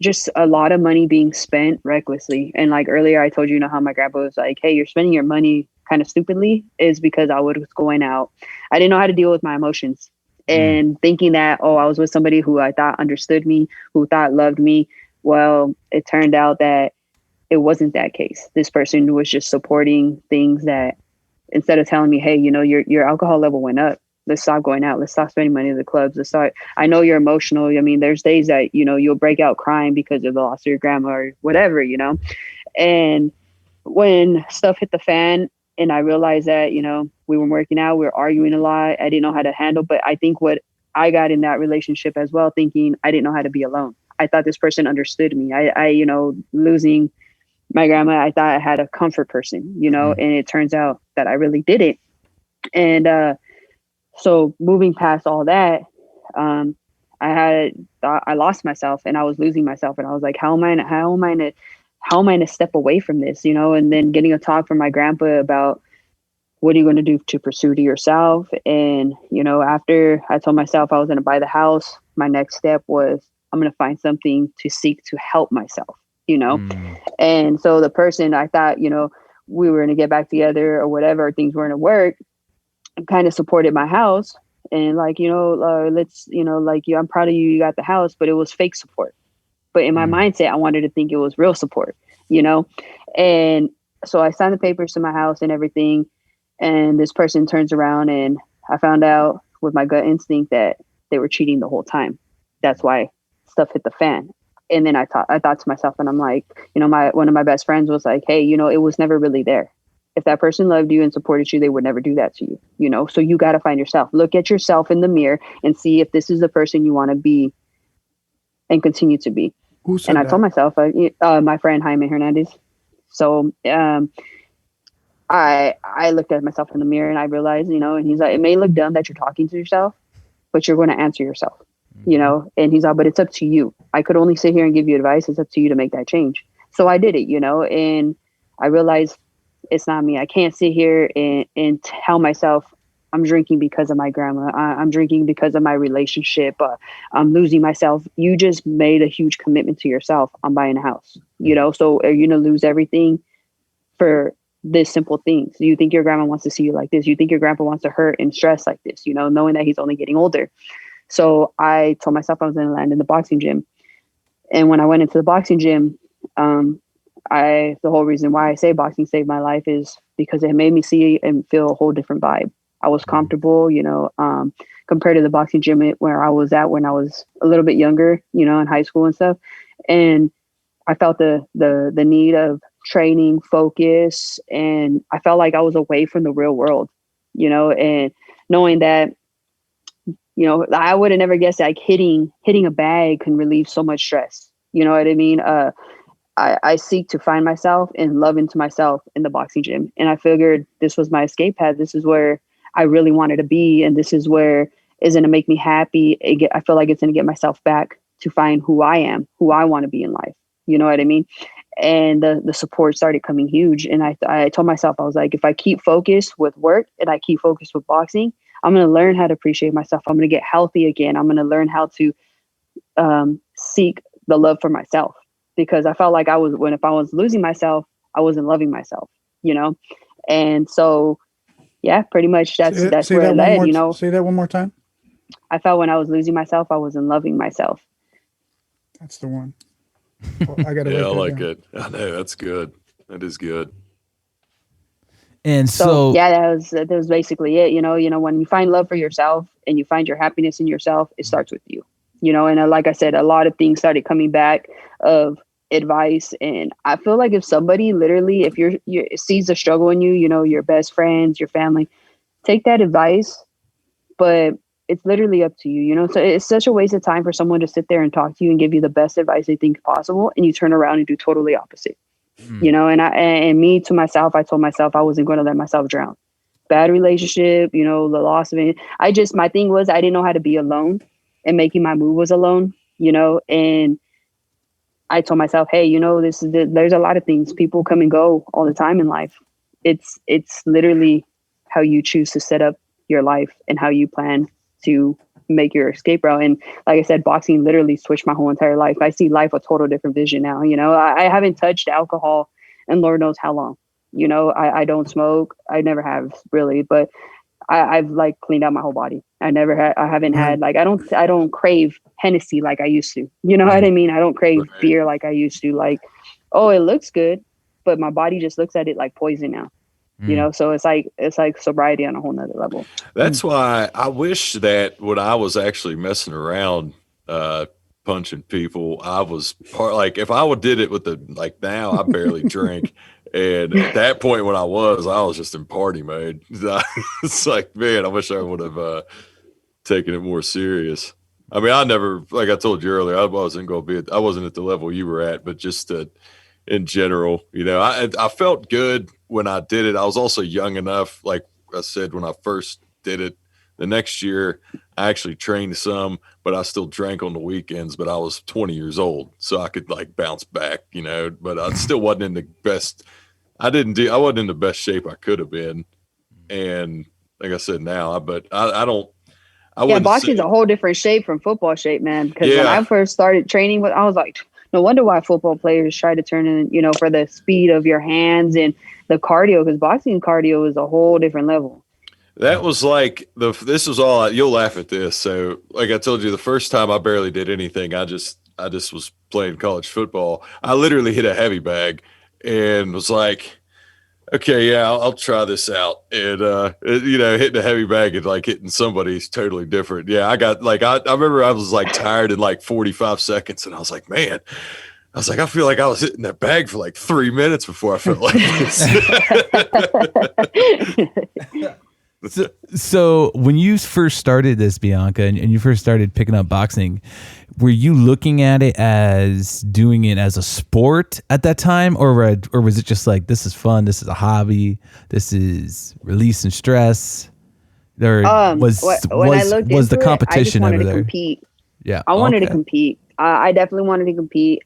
just a lot of money being spent recklessly. And like earlier, I told you, how my grandpa was like, hey, you're spending your money kind of stupidly, is because I was going out. I didn't know how to deal with my emotions and thinking that, oh, I was with somebody who I thought understood me, who thought loved me. Well, it turned out that it wasn't that case. This person was just supporting things that, instead of telling me, hey, your alcohol level went up. Let's stop going out. Let's stop spending money at the clubs. Let's start. I know you're emotional. I mean, there's days that, you'll break out crying because of the loss of your grandma or whatever, And when stuff hit the fan and I realized that, we weren't working out, we were arguing a lot. I didn't know how to handle, but I think what I got in that relationship as well, thinking I didn't know how to be alone. I thought this person understood me. I losing my grandma, I thought I had a comfort person, and it turns out that I really didn't. And so moving past all that, I lost myself and I was losing myself, and I was like, how am I to step away from this, and then getting a talk from my grandpa about what are you going to do to pursue to yourself. And, after I told myself I was going to buy the house, my next step was I'm going to find something to seek to help myself, And so the person I thought, we were going to get back together or whatever, things were going to work, kind of supported my house and like, let's, I'm proud of you. You got the house, but it was fake support. But in my mindset, I wanted to think it was real support, And so I signed the papers to my house and everything. And this person turns around and I found out with my gut instinct that they were cheating the whole time. That's why stuff hit the fan. And then I thought to myself, and I'm like, one of my best friends was like, hey, it was never really there. If that person loved you and supported you, they would never do that to you, so you got to find yourself, look at yourself in the mirror and see if this is the person you want to be and continue to be. And I told myself, my friend Jaime Hernandez. So I looked at myself in the mirror and I realized, and he's like, it may look dumb that you're talking to yourself, but you're going to answer yourself, and he's like, but it's up to you. I could only sit here and give you advice. It's up to you to make that change. So I did it, and I realized it's not me. I can't sit here and tell myself I'm drinking because of my grandma. I'm drinking because of my relationship. I'm losing myself. You just made a huge commitment to yourself. I'm buying a house, so are you going to lose everything for this simple thing? So you think your grandma wants to see you like this? You think your grandpa wants to hurt and stress like this, knowing that he's only getting older. So I told myself I was going to land in the boxing gym. And when I went into the boxing gym, the whole reason why I say boxing saved my life is because it made me see and feel a whole different vibe. I was comfortable, compared to the boxing gym where I was at when I was a little bit younger, in high school and stuff. And I felt the need of training, focus, and I felt like I was away from the real world, and knowing that, I would have never guessed like hitting a bag can relieve so much stress. You know what I mean? I seek to find myself and love into myself in the boxing gym. And I figured this was my escape pad. This is where I really wanted to be. And this is where is going to make me happy. I feel like it's going to get myself back to find who I am, who I want to be in life. You know what I mean? And the support started coming huge. And I told myself, I was like, if I keep focused with work and I keep focused with boxing, I'm going to learn how to appreciate myself. I'm going to get healthy again. I'm going to learn how to seek the love for myself, because I felt like if I was losing myself, I wasn't loving myself, And so, yeah, pretty much that's where it led, Say that one more time. I felt when I was losing myself, I wasn't loving myself. That's the one. Well, I got to yeah, I like it. I know, that's good. That is good. And so yeah, that was basically it. When you find love for yourself and you find your happiness in yourself, it starts with you. And like I said, a lot of things started coming back of advice. And I feel like if somebody literally, if you sees the struggle in you, your best friends, your family, take that advice, but it's literally up to you, So it's such a waste of time for someone to sit there and talk to you and give you the best advice they think possible, and you turn around and do totally opposite. And me to myself, I told myself I wasn't going to let myself drown. Bad relationship, the loss of it. My thing was I didn't know how to be alone, and making my move was alone, and I told myself, hey, there's a lot of things. People come and go all the time in life. It's literally how you choose to set up your life and how you plan to make your escape route. And like I said, boxing literally switched my whole entire life. I see life a total different vision now. You know, I haven't touched alcohol and Lord knows how long. You know, I don't smoke. I never have really, but I've like cleaned out my whole body. I haven't had like, I don't crave Hennessy like I used to. You know what I mean? I don't crave beer like I used to. Like, oh, it looks good, but my body just looks at it like poison now. You know, so it's like sobriety on a whole nother level. That's why I wish that when I was actually messing around, punching people, I was like, if I would did it with like now, I barely drink. And at that point when I was just in party mode. It's like, man, I wish I would have taken it more serious. I mean, I never, like I told you earlier, I wasn't at the level you were at, but just in general, you know, I felt good when I did it. I was also young enough, like I said, when I first did it. The next year, I actually trained some, but I still drank on the weekends. But I was 20 years old, so I could like bounce back, you know. But I still wasn't in the best. I wasn't in the best shape I could have been. And like I said, now, I don't. Boxing's a whole different shape from football shape, man. Because when I first started training, I was like, no wonder why football players try to turn in, you know, for the speed of your hands and the cardio, because boxing cardio is a whole different level. That was like this was all, you'll laugh at this. So like I told you, the first time I barely did anything. I just was playing college football. I literally hit a heavy bag and was like, okay, yeah, I'll try this out. And, you know, hitting a heavy bag and like hitting somebody's totally different. Yeah. I got like, I remember I was like tired in like 45 seconds and I was like, man, I feel like I was hitting that bag for like 3 minutes before I felt like this. So when you first started this, Bianca, and you first started picking up boxing, were you looking at it as doing it as a sport at that time, or was it just like, this is fun, this is a hobby, this is releasing stress? Or was the competition I just wanted over to there? Compete. Yeah, I wanted to compete. I definitely wanted to compete.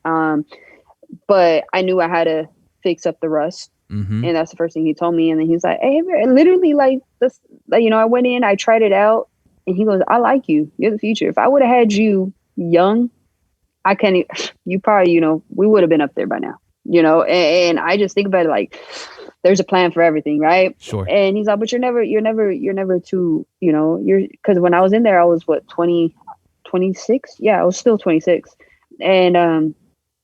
But I knew I had to fix up the rust. Mm-hmm. And that's the first thing he told me. And then he's like, hey, literally like this, you know, I went in, I tried it out and he goes, I like you. You're the future. If I would have had you young, you probably, you know, we would have been up there by now, you know? And I just think about it like there's a plan for everything. Right. Sure. And he's like, but you're never too, you know, cause when I was in there, I was 26. Yeah. I was still 26 and,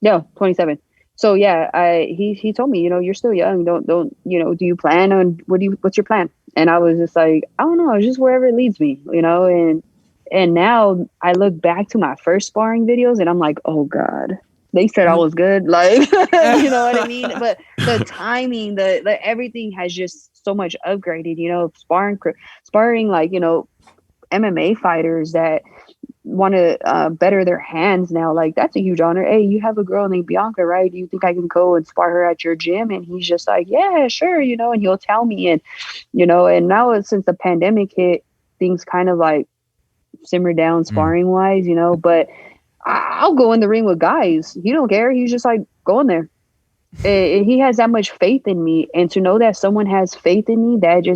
27. So yeah, he told me, you know, you're still young. Don't, you know, do you plan on what's your plan? And I was just like, I don't know, it's just wherever it leads me, you know? And now I look back to my first sparring videos and I'm like, oh God, they said I was good. Like, you know what I mean? But the timing, the everything has just so much upgraded, you know, sparring, like, you know, MMA fighters that want to better their hands now, like that's a huge honor. Hey, you have a girl named Bianca, right? Do you think I can go and spar her at your gym? And he's just like, yeah, sure, you know, and he'll tell me. And you know, and now since the pandemic hit, things kind of like simmer down sparring wise, you know, but I'll go in the ring with guys. He don't care. He's just like, go in there. And he has that much faith in me, and to know that someone has faith in me, that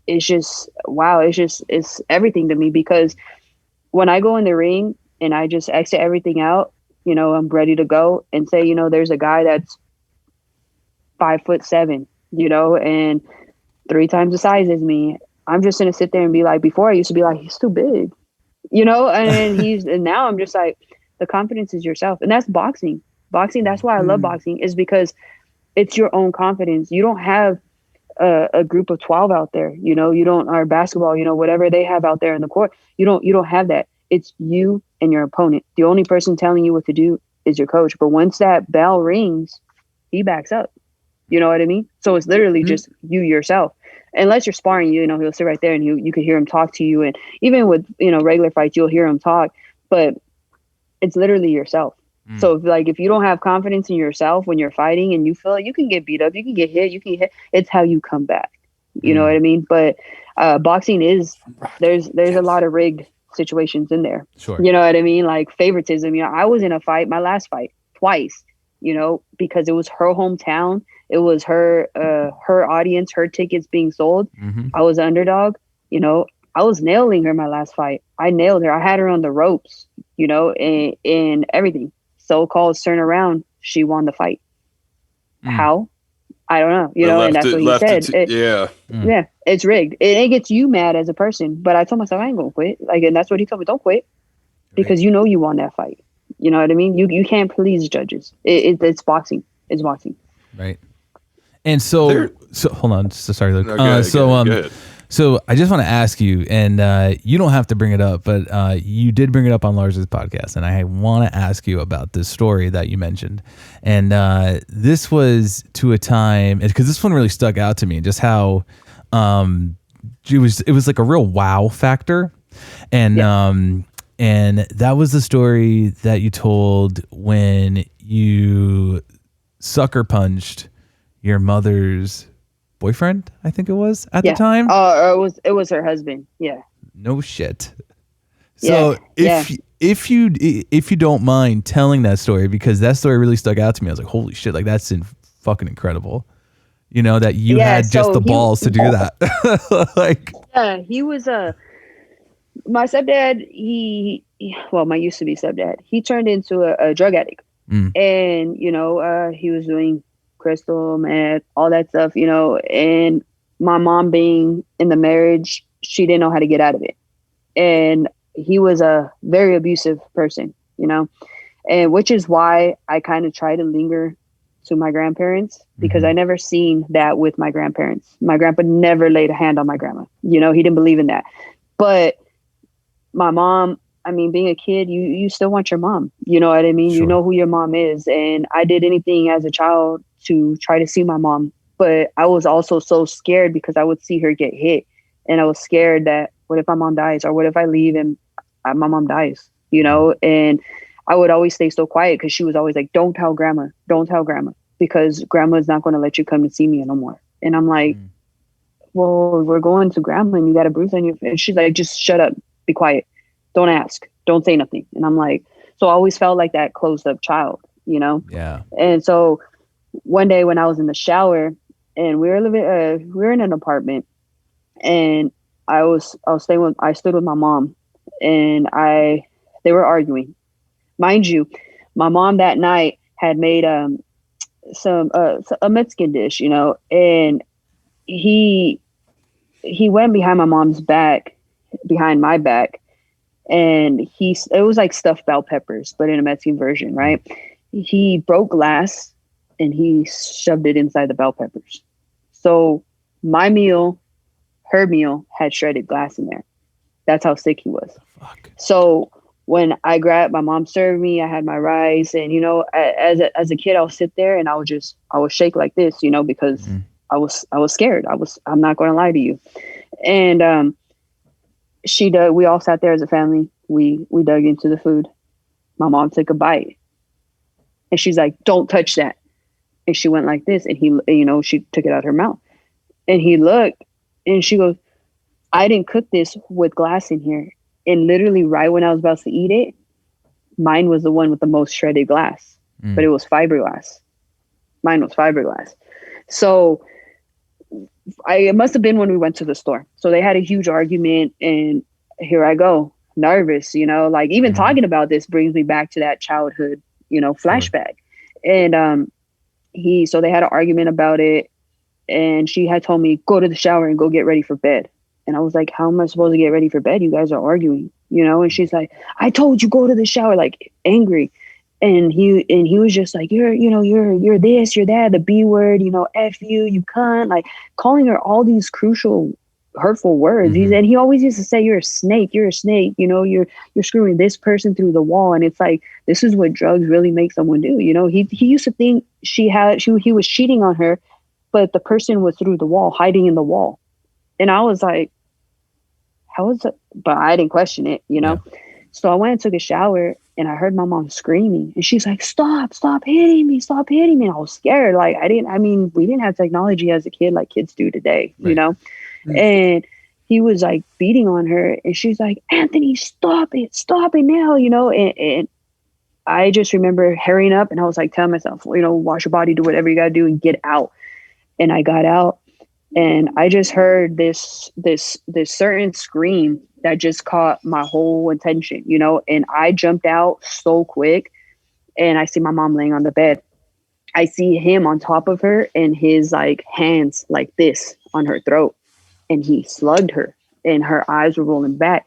it's just wow, it's everything to me. Because when I go in the ring and I just exit everything out, you know, I'm ready to go and say, you know, there's a guy that's 5'7", you know, and 3 times the size as me. I'm just going to sit there and be like, before I used to be like, he's too big, you know, and and now I'm just like, the confidence is yourself. And that's boxing. That's why I love boxing, is because it's your own confidence. You don't have a group of 12 out there, you know, or basketball, you know, whatever they have out there in the court. You don't have that. It's you and your opponent. The only person telling you what to do is your coach. But once that bell rings, he backs up. You know what I mean? So it's literally just you yourself. Unless you're sparring, you know, he'll sit right there and you can hear him talk to you. And even with, you know, regular fights, you'll hear him talk, but it's literally yourself. So if you don't have confidence in yourself when you're fighting and you feel like you can get beat up, you can get hit, it's how you come back. You know what I mean? But boxing is, there's a lot of rigged situations in there. Sure. You know what I mean? Like favoritism. You know, I was in a fight, my last fight, twice, you know, because it was her hometown. It was her audience, her tickets being sold. I was underdog, you know, I was nailing her my last fight. I nailed her. I had her on the ropes, you know, and everything. So-called turn around, she won the fight. How? I don't know, you know, and that's what he said. Yeah. Yeah, it's rigged. It gets you mad as a person, but I told myself I ain't gonna quit. Like, and that's what he told me: don't quit, because you know you won that fight. You know what I mean? You can't please judges. It's boxing. It's boxing. Right. And so hold on. So sorry, Luke. No, go ahead. So I just want to ask you, and you don't have to bring it up, but you did bring it up on Lars's podcast, and I want to ask you about this story that you mentioned. And this was to a time, because this one really stuck out to me, just how it was like a real wow factor. And and that was the story that you told when you sucker punched your mother's boyfriend, I think it was at the time. It was her husband. Yeah. No shit. So if you don't mind telling that story, because that story really stuck out to me. I was like, holy shit, like that's fucking incredible. You know, that you had just the balls to do that. Like, yeah, he was my stepdad. Well, my used to be stepdad. He turned into a drug addict, and you know, he was doing crystal, meth, all that stuff, you know, and my mom being in the marriage, she didn't know how to get out of it. And he was a very abusive person, you know, and which is why I kind of try to linger to my grandparents, because I never seen that with my grandparents. My grandpa never laid a hand on my grandma. You know, he didn't believe in that. But my mom, I mean, being a kid, you still want your mom. You know what I mean? Sure. You know who your mom is. And I did anything as a child to try to see my mom. But I was also so scared because I would see her get hit. And I was scared that what if my mom dies, or what if I leave and my mom dies, you know? And I would always stay so quiet because she was always like, don't tell grandma, because grandma's not going to let you come to see me no more. And I'm like, well, we're going to grandma and you got a bruise on your face. And she's like, just shut up, be quiet. Don't ask, don't say nothing. And I'm like, so I always felt like that closed up child, you know? Yeah. And so one day when I was in the shower and we were in an apartment, and I stood with my mom, and they were arguing. Mind you, my mom that night had made a Mexican dish, you know, and he went behind my back, and it was like stuffed bell peppers, but in a Mexican version, right? He broke glass and he shoved it inside the bell peppers. So my meal, her meal, had shredded glass in there. That's how sick he was. Fuck. So when my mom served me, I had my rice, and, you know, as a kid, I'll sit there and I would shake like this, you know, because I was scared. I'm not going to lie to you. And we all sat there as a family. We dug into the food. My mom took a bite and she's like, don't touch that. And she went like this, and she took it out of her mouth, and he looked, and she goes, I didn't cook this with glass in here. And literally right when I was about to eat it, mine was the one with the most shredded glass, but it was fiberglass. Mine was fiberglass. So it must have been when we went to the store. So they had a huge argument, and here I go, nervous, you know, like even talking about this brings me back to that childhood, you know, flashback. And so they had an argument about it, and she had told me, go to the shower and go get ready for bed. And I was like, how am I supposed to get ready for bed? You guys are arguing, you know? And she's like, I told you, go to the shower, like angry. And he was just like, you're this, you're that, the B word, you know, F you, you cunt, like calling her all these crucial, hurtful words. And he always used to say, you're a snake, you know, you're screwing this person through the wall. And it's like, this is what drugs really make someone do. You know, he used to think he was cheating on her, but the person was through the wall, hiding in the wall. And I was like, how is it? But I didn't question it, you know? Yeah. So I went and took a shower, and I heard my mom screaming, and she's like, stop hitting me. And I was scared. Like, we didn't have technology as a kid like kids do today, you know? And he was like beating on her, and she's like, Anthony, stop it now, you know? And I just remember hurrying up, and I was like telling myself, you know, wash your body, do whatever you got to do and get out. And I got out, And I just heard this certain scream that just caught my whole attention, you know, and I jumped out so quick, and I see my mom laying on the bed. I see him on top of her and his like hands like this on her throat, and he slugged her and her eyes were rolling back.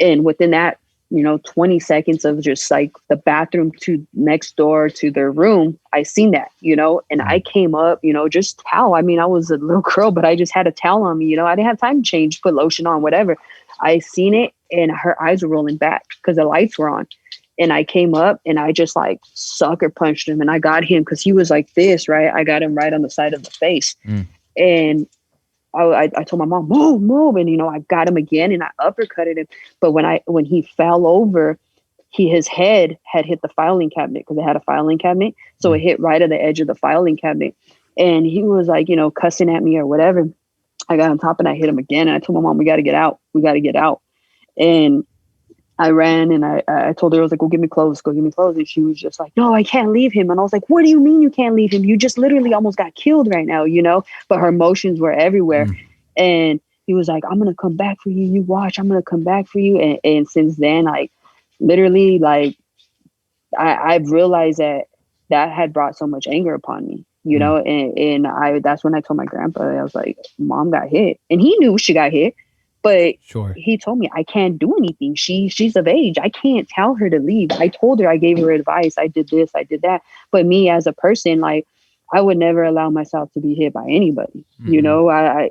And within that, you know, 20 seconds of just like the bathroom to next door to their room, I seen that, you know, and I came up, you know, just towel. I mean, I was a little girl, but I just had a towel on me, you know, I didn't have time to change, put lotion on, whatever. I seen it, and her eyes were rolling back because the lights were on. And I came up and I just like sucker punched him, and I got him because he was like this, right? I got him right on the side of the face. And I told my mom, move, move. And, you know, I got him again and I uppercutted him. But when he fell over, his head had hit the filing cabinet because it had a filing cabinet. So it hit right at the edge of the filing cabinet. And he was like, you know, cussing at me or whatever. I got on top and I hit him again. And I told my mom, we got to get out. We got to get out. And I ran and I told her, I was like, go get me clothes, go get me clothes. And she was just like, no, I can't leave him. And I was like, what do you mean you can't leave him? You just literally almost got killed right now, you know, but her emotions were everywhere. And he was like, I'm going to come back for you. You watch, I'm going to come back for you. And since then, like literally, like I've realized that had brought so much anger upon me, you know, and that's when I told my grandpa, I was like, mom got hit, and he knew she got hit. But he told me I can't do anything. She's of age. I can't tell her to leave. I told her, I gave her advice. I did this, I did that. But me as a person, like I would never allow myself to be hit by anybody. You know, I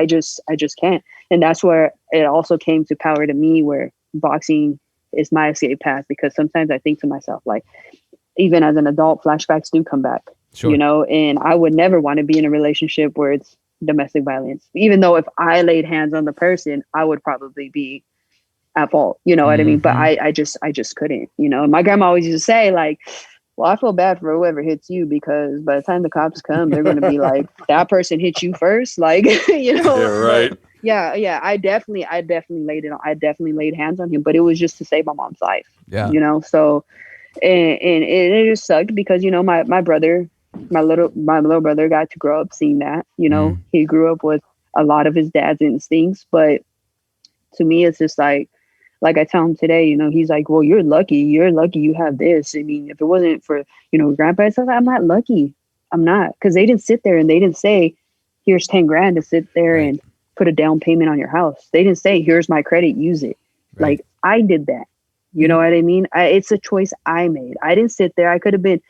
just can't. And that's where it also came to power to me, where boxing is my escape path, because sometimes I think to myself, like, even as an adult, flashbacks do come back, you know, and I would never want to be in a relationship where it's domestic violence, even though if I laid hands on the person, I would probably be at fault, you know what I mean? But I just couldn't, you know. And my grandma always used to say, like, well, I feel bad for whoever hits you, because by the time the cops come, they're going to be like, that person hit you first, like, you know. Yeah, right. But yeah, I definitely laid hands on him, but it was just to save my mom's life, you know. So and it just sucked because, you know, my little brother got to grow up seeing that, you know. He grew up with a lot of his dad's instincts, but to me, it's just like I tell him today, you know, he's like, well, you're lucky you have this. I mean, if it wasn't for, you know, grandpa and stuff, I'm not lucky. I'm not, because they didn't sit there and they didn't say, here's 10 grand to sit there and put a down payment on your house. They didn't say, here's my credit, use it. Like, I did that. You know what I mean? It's a choice I made. I didn't sit there. I could have been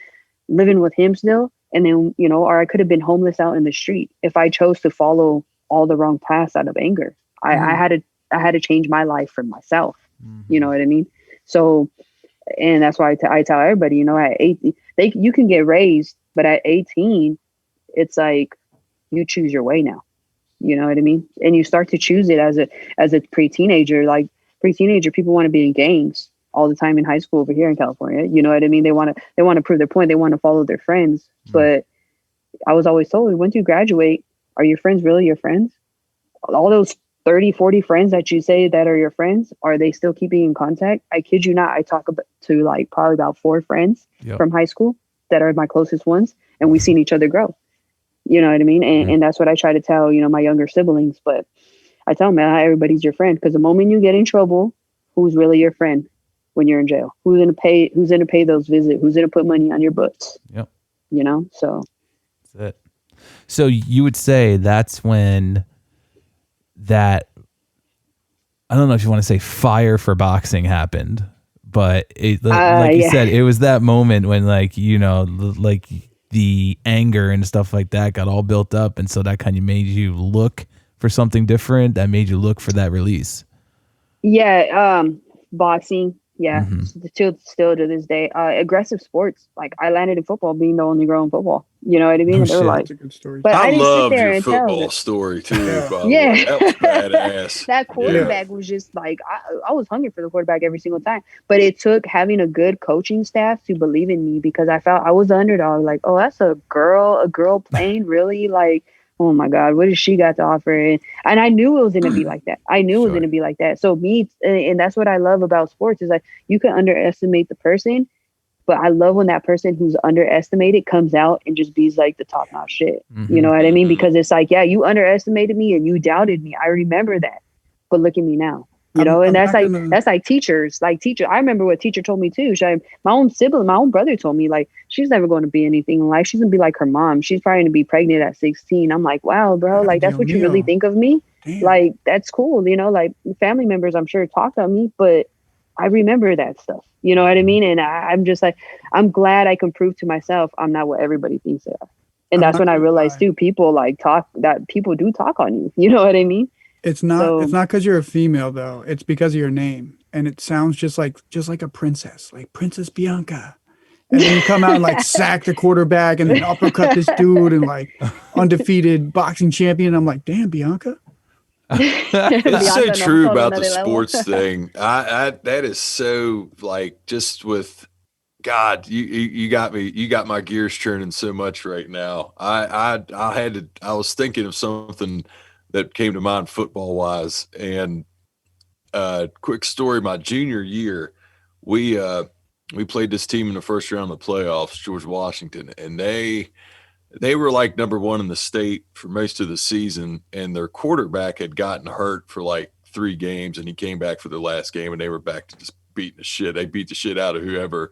living with him still, and then, you know, or I could have been homeless out in the street if I chose to follow all the wrong paths out of anger. I had to change my life for myself. You know what I mean? So, and that's why I tell everybody, you know, at 18, you can get raised, but at 18, it's like you choose your way now. You know what I mean? And you start to choose it as a pre-teenager. Like pre-teenager, people want to be in gangs all the time in high school over here in California. You know what I mean? They want to prove their point. They want to follow their friends. But I was always told, once you graduate, are your friends really your friends? All those 30, 40 friends that you say that are your friends, are they still keeping in contact? I kid you not. I talk to like probably about 4 friends from high school that are my closest ones, and we've seen each other grow. You know what I mean? And that's what I try to tell, you know, my younger siblings. But I tell them, man, everybody's your friend, because the moment you get in trouble, who's really your friend when you're in jail? Who's gonna pay those visits? Who's gonna put money on your books? Yep. You know, so that's it. So you would say that's when that, I don't know if you want to say fire for boxing happened, but like you said, it was that moment when, like, you know, like the anger and stuff like that got all built up, and so that kind of made you look for something different, that made you look for that release. Boxing, still to this day, aggressive sports. Like, I landed in football, being the only girl in football. You know what I mean? And they were like, that's a good story. but I didn't loved sit there your and football story too. Yeah. By the way. That was badass. That quarterback was just like, I was hungry for the quarterback every single time. But it took having a good coaching staff to believe in me, because I felt I was the underdog. Like, oh, that's a girl playing, really? Like, oh my God, what does she got to offer? And I knew it was going to be like that. I knew it was going to be like that. So me, and that's what I love about sports, is like, you can underestimate the person, But I love when that person who's underestimated comes out and just be like the top notch shit. You know what I mean? Because it's like, yeah, you underestimated me and you doubted me. I remember that. But look at me now. And that's like teachers. Like teacher, I remember what teacher told me too. My own sibling, my own brother told me, like, she's never going to be anything in life. She's gonna be like her mom. She's probably gonna be pregnant at 16. I'm like, wow, bro, like that's what you really think of me? Damn. Like, that's cool, you know, like family members I'm sure talk on me, but I remember that stuff. You know what I mean? And I'm just like, I'm glad I can prove to myself I'm not what everybody thinks they are. And that's when I realized too, people people do talk on you. You know what I mean? It's not because you're a female though. It's because of your name. And it sounds just like a princess, like Princess Bianca. And then you come out and like sack the quarterback and then uppercut this dude and like undefeated boxing champion. I'm like, damn, Bianca. It's so true about the sports thing. I that is so, like, just with God, you got me. You got my gears turning so much right now. I was thinking of something that came to mind football wise. And quick story: my junior year, we played this team in the first round of the playoffs, George Washington, and they were like number one in the state for most of the season, and their quarterback had gotten hurt for like 3 games, and he came back for their last game, and they were back to just beating the shit. They beat the shit out of whoever.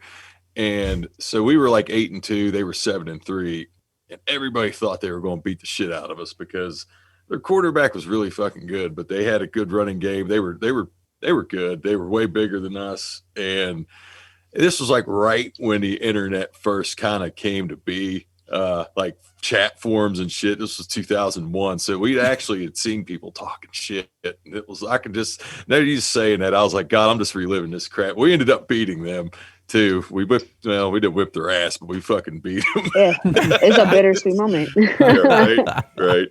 And so we were like 8-2, they were 7-3, and everybody thought they were going to beat the shit out of us because their quarterback was really fucking good, but they had a good running game. They were good. They were way bigger than us. And this was like right when the internet first kind of came to be. Like chat forums and shit. This was 2001, so we actually had seen people talking shit. And it was, I could just, now you saying that, I was like, God, I'm just reliving this crap. We ended up beating them too. We didn't whip their ass, but we fucking beat them. Yeah, it's a bittersweet moment. Yeah, right.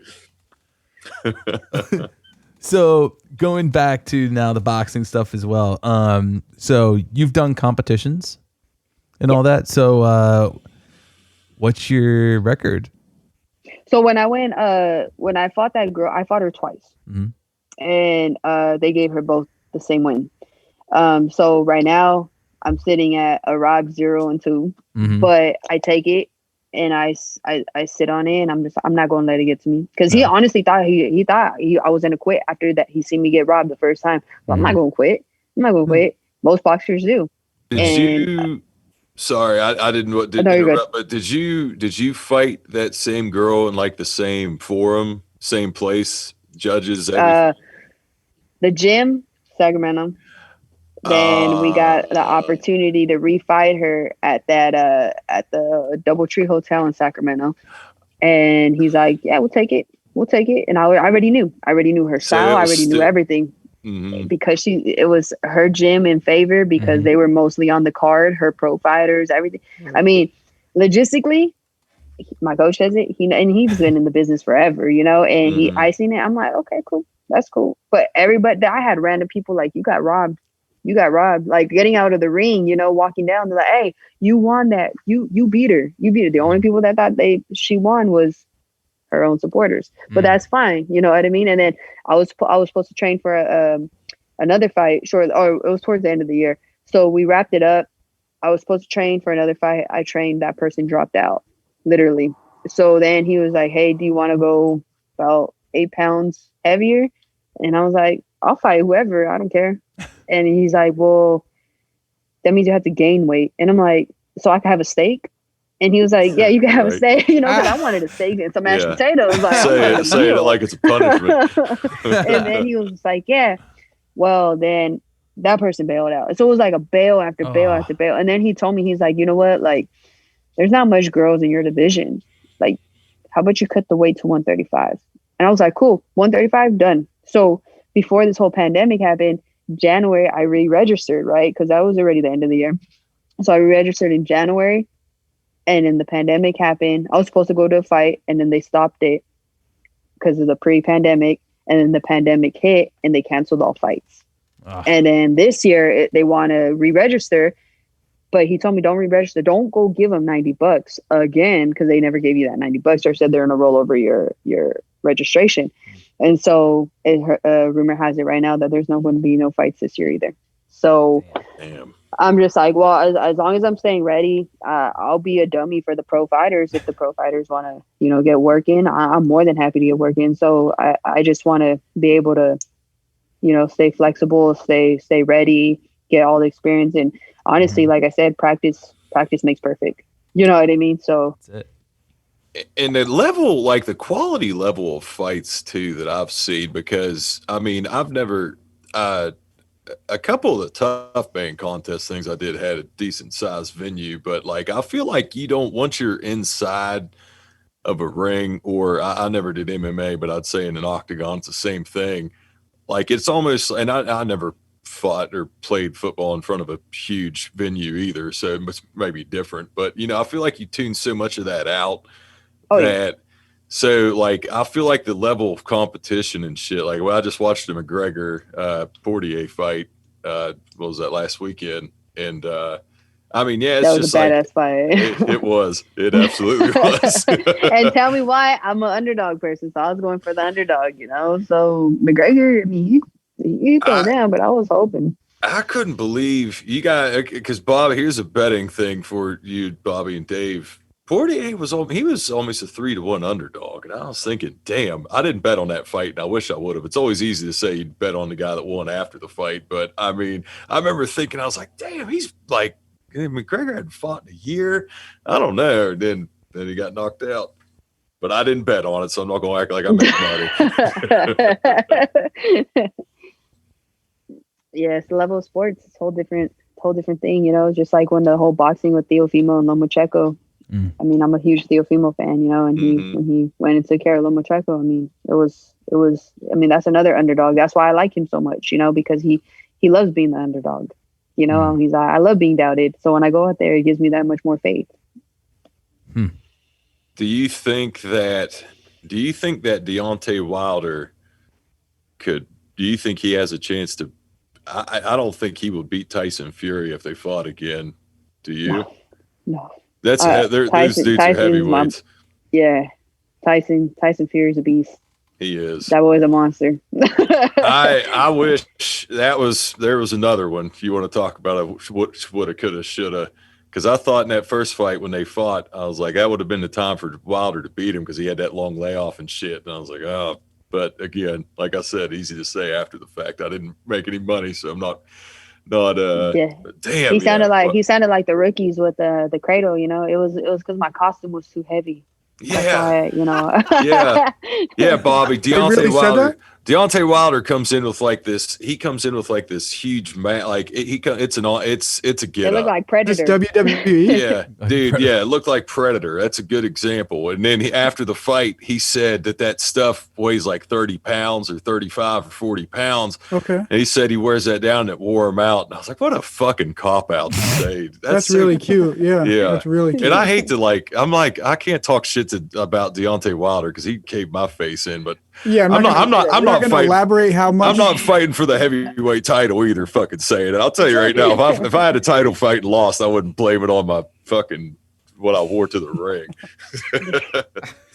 So going back to now the boxing stuff as well. So you've done competitions and all that. So what's your record? So when I fought that girl, I fought her twice. And they gave her both the same win. So right now I'm sitting at a Rob 0-2, but I take it and I sit on it, and I'm not going to let it get to me, because he honestly thought I was going to quit after that. He seen me get robbed the first time. But I'm not going to quit. Quit. Most boxers do. Sorry, I didn't interrupt, but did you fight that same girl in like the same forum, same place, judges, everything? The gym, Sacramento. Then we got the opportunity to refight her at the Doubletree Hotel in Sacramento. And he's like, yeah, we'll take it. And I already knew her style. I already knew everything. Because it was her gym in favor, because they were mostly on the card, her pro fighters, everything. I mean, logistically, my coach says it, he's been in the business forever, you know, and I seen it. I'm like, okay, cool. That's cool. But everybody, I had random people like, you got robbed, like getting out of the ring, you know, walking down. They're like, hey, you won that. You beat her. The only people that thought she won was her own supporters, but that's fine. You know what I mean? And then I was supposed to train for another fight it was towards the end of the year. So we wrapped it up. I was supposed to train for another fight. I trained, that person dropped out, literally. So then he was like, hey, do you want to go about 8 pounds heavier? And I was like, I'll fight whoever. I don't care. And he's like, well, that means you have to gain weight. And I'm like, so I can have a steak? And he was like, yeah, you can have a steak, you know, because I wanted a steak and some mashed potatoes. Like, say it like it's a punishment. And then he was just like, yeah, well, then that person bailed out. So it was like a bail after bail after bail. And then he told me, he's like, you know what? Like, there's not much girls in your division. Like, how about you cut the weight to 135? And I was like, cool, 135, done. So before this whole pandemic happened, January, I re-registered, right? Because that was already the end of the year. So I re-registered in January. And then the pandemic happened. I was supposed to go to a fight, and then they stopped it because of the pre-pandemic. And then the pandemic hit, and they canceled all fights. And then this year they want to re-register, but he told me, don't re-register. Don't go give them $90 again, because they never gave you that $90, or said they're going to roll over your registration. And so rumor has it right now that there's not going to be no fights this year either. So damn. I'm just like, well, as long as I'm staying ready, I'll be a dummy for the pro fighters. If the pro fighters want to, get work in, I'm more than happy to get work in. So I just want to be able to, stay flexible, stay ready, get all the experience. And honestly, like I said, practice makes perfect. You know what I mean? So That's it. And the level, like the quality level of fights too that I've seen, because I mean, I've never, a couple of the tough band contest things I did had a decent sized venue, but like I feel like you don't, once you're inside of a ring, or I never did MMA, but I'd say in an octagon it's the same thing. Like it's almost, and I never fought or played football in front of a huge venue either, so it's maybe different. But I feel like you tune so much of that out oh yeah, that. So like I feel like the level of competition and shit. Like, well, I just watched the McGregor Portier fight. What was that, last weekend? And I mean, yeah, it's that was just a like badass fight. it was. It absolutely was. And tell me why? I'm an underdog person, so I was going for the underdog. So McGregor, I mean, he throw down, but I was hoping. I couldn't believe you got, because Bob, here's a betting thing for you, Bobby and Dave. Portier he was almost a 3-1 underdog, and I was thinking, damn, I didn't bet on that fight, and I wish I would have. It's always easy to say you bet on the guy that won after the fight, but I mean, I remember thinking, I was like, damn, he's like, McGregor hadn't fought in a year. I don't know. And then he got knocked out, but I didn't bet on it, so I'm not going to act like I made money. Yeah, it's the level of sports. It's a whole different thing. Just like when the whole boxing with Teofimo and Lomachenko. I mean, I'm a huge Teofimo fan, and when he went and took care of Lomachenko, I mean, it was. I mean, that's another underdog. That's why I like him so much, because he loves being the underdog. He's I love being doubted. So when I go out there, it gives me that much more faith. Do you think that Deontay Wilder do you think he has a chance to? I don't think he would beat Tyson Fury if they fought again. Do you? No. Those dudes are heavyweights. Tyson Fury's a beast. He is. That boy's a monster. I wish there was another one. If you want to talk about it, what woulda, coulda, shoulda. Because I thought in that first fight when they fought, I was like, that would have been the time for Wilder to beat him because he had that long layoff and shit. And I was like, oh. But again, like I said, easy to say after the fact. I didn't make any money, so I'm not. Yeah. Damn. He sounded like the rookies with the cradle. It was because my costume was too heavy. Yeah. That's why, Yeah, Bobby. Deontay Wilder comes in with like this. He comes in with like this huge man. Like it's a get. It looked like Predator. It's WWE. Yeah, dude. Yeah, it looked like Predator. That's a good example. And then after the fight, he said that stuff weighs like 30 pounds or 35 or 40 pounds. Okay. And he said he wears that down and it wore him out. And I was like, what a fucking cop out to say. That's really cute. Yeah. That's really cute. And I hate to I can't talk shit about Deontay Wilder because he caved my face in, but yeah, I'm not going to elaborate how much. I'm not fighting for the heavyweight title either. Fucking saying it. I'll tell you right now, if I had a title fight and lost, I wouldn't blame it on my fucking what I wore to the ring.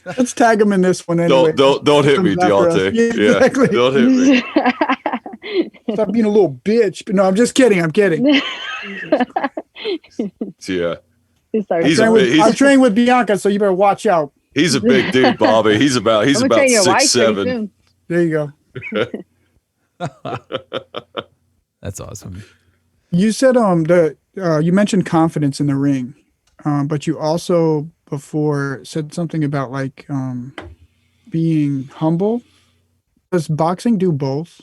Let's tag him in this one anyway. Don't hit me, Deontay. Yeah, exactly. Don't hit me. Stop being a little bitch. But no, I'm just kidding. I'm kidding. Yeah. I'm training with Bianca, so you better watch out. He's a big dude, Bobby. He's about 6'7". There you go. That's awesome. You said you mentioned confidence in the ring, but you also before said something about like being humble. Does boxing do both?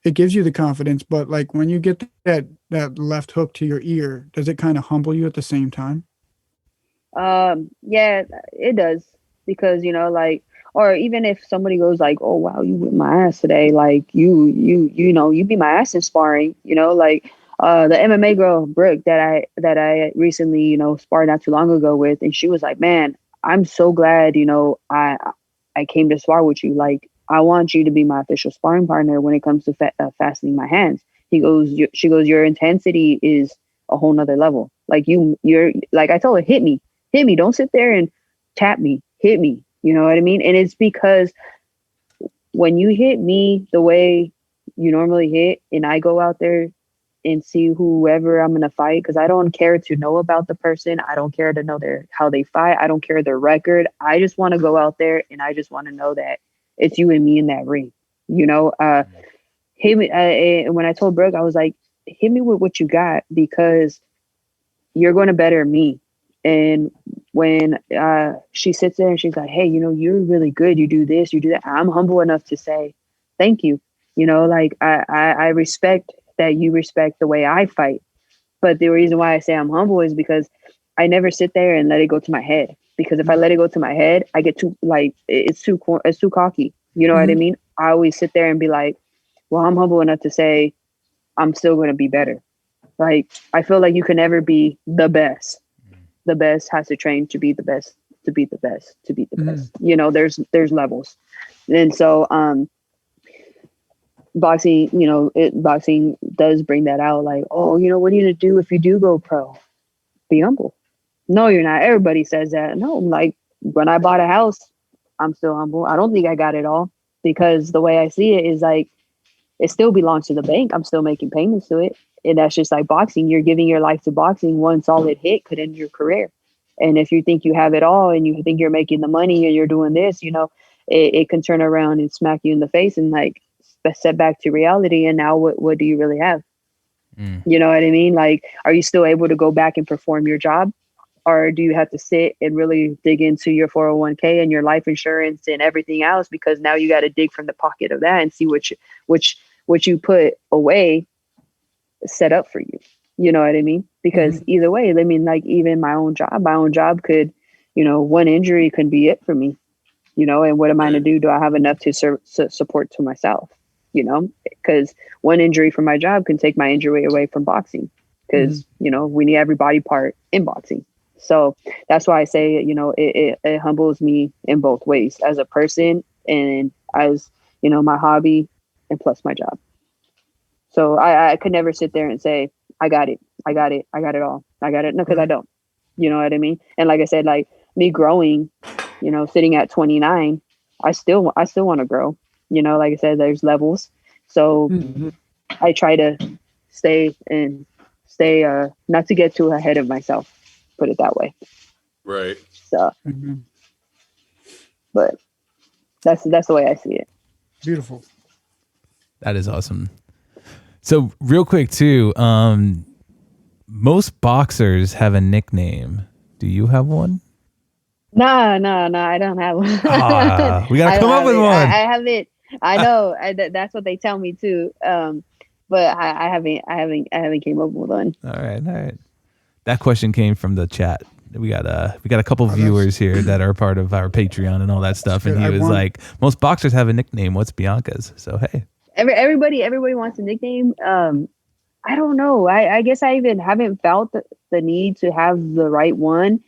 It gives you the confidence, but like when you get that left hook to your ear, does it kind of humble you at the same time? Yeah, it does, because or even if somebody goes like, oh wow, you whipped my ass today, like you beat my ass in sparring, like the MMA girl Brooke that I recently sparred not too long ago with, and she was like, man, I'm so glad I came to spar with you. Like, I want you to be my official sparring partner when it comes to fastening my hands. She goes, your intensity is a whole nother level. Like you're like, I told her, hit me, don't sit there and tap me, hit me. You know what I mean? And it's because when you hit me the way you normally hit, and I go out there and see whoever I'm going to fight, because I don't care to know about the person. I don't care to know how they fight. I don't care their record. I just want to go out there and I just want to know that it's you and me in that ring. You know, hit me. When I told Brooke, I was like, hit me with what you got, because you're going to better me. And when she sits there and she's like, hey, you know, you're really good. You do this, you do that. I'm humble enough to say, thank you. You know, like I respect that you respect the way I fight. But the reason why I say I'm humble is because I never sit there and let it go to my head. Because if I let it go to my head, I get too, like, it's too cocky. You know what I mean? I always sit there and be like, well, I'm humble enough to say I'm still going to be better. Like, I feel like you can never be the best. The best has to train to be the best, to be the best, to be the best. You know, there's levels. And so, boxing, you know, boxing does bring that out. Like, oh, you know, what are you gonna do if you do go pro? Be humble. No, you're not. Everybody says that. No, like, when I bought a house, I'm still humble. I don't think I got it all, because the way I see it is like, it still belongs to the bank. I'm still making payments to it. And that's just like boxing. You're giving your life to boxing. One solid hit could end your career. And if you think you have it all and you think you're making the money and you're doing this, you know, it can turn around and smack you in the face and like set back to reality. And now what do you really have? You know what I mean? Like, are you still able to go back and perform your job? Or do you have to sit and really dig into your 401k and your life insurance and everything else? Because now you got to dig from the pocket of that and see what you put away set up for you. You know what I mean? Because either way, I mean, like, even my own job could, you know, one injury could be it for me, you know, and what am I going to do? Do I have enough to support to myself? You know, because one injury from my job can take my injury away from boxing, because, you know, we need every body part in boxing. So that's why I say, you know, it humbles me in both ways, as a person and as, you know, my hobby and plus my job. So I could never sit there and say, I got it all. I got it. No, because I don't. You know what I mean? And like I said, like, me growing, you know, sitting at 29, I still want to grow. You know, like I said, there's levels. So I try to stay not to get too ahead of myself, put it that way. Right. So, but that's the way I see it. Beautiful. That is awesome. So real quick too, most boxers have a nickname. Do you have one? No, I don't have one. We gotta come up with one. I haven't. I know that's what they tell me too. But I haven't came up with one. All right. That question came from the chat. We got a couple viewers here that are part of our Patreon and all that stuff, and he was like, "Most boxers have a nickname. What's Bianca's?" So hey, everybody wants a nickname. I don't know. I guess I even haven't felt the need to have the right one.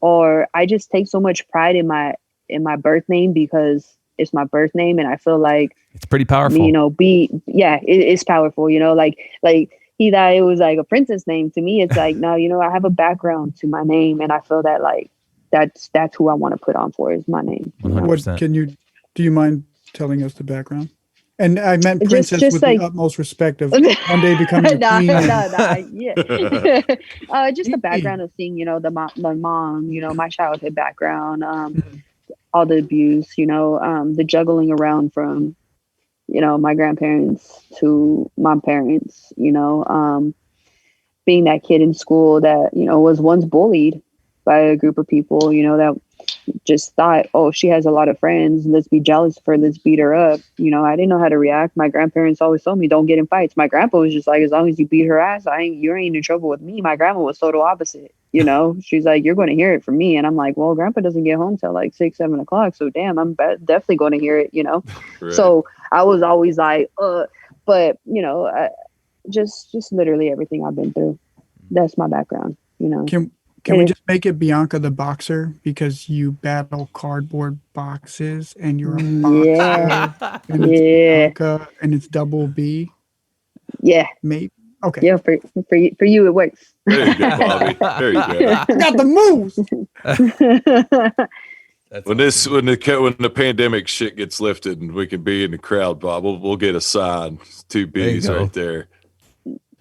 Or I just take so much pride in my birth name, because it's my birth name, and I feel like it's pretty powerful. You know, it's powerful. You know, like he thought it was like a princess name. To me, it's like, no, you know, I have a background to my name, and I feel that like that's who I want to put on for is my name. 100%. Do you mind telling us the background? And I meant princess just with like, the utmost respect of one day becoming a queen. Yeah. Just the background of seeing, you know, the mom, you know, my childhood background, all the abuse, you know, the juggling around from, you know, my grandparents to my parents, you know, being that kid in school that, you know, was once bullied by a group of people, you know, that just thought, oh, she has a lot of friends, let's be jealous of her, let's beat her up. You know, I didn't know how to react. My grandparents always told me, don't get in fights. My grandpa was just like, as long as you beat her ass, you ain't in trouble with me. My grandma was total opposite. You know, she's like, you're going to hear it from me. And I'm like, well, grandpa doesn't get home till like 6-7 o'clock. So damn, I'm definitely going to hear it, you know? Right. So I was always like, but you know, just literally everything I've been through. That's my background, you know? Can we just make it Bianca the Boxer, because you battle cardboard boxes and you're a boxer and it's Bianca and it's double B? Yeah. Maybe. Okay. Yeah, for you it works. Very good, Bobby. Very good. I got the moves. When the pandemic shit gets lifted and we can be in the crowd, Bob, we'll get a sign. 2 B's right there.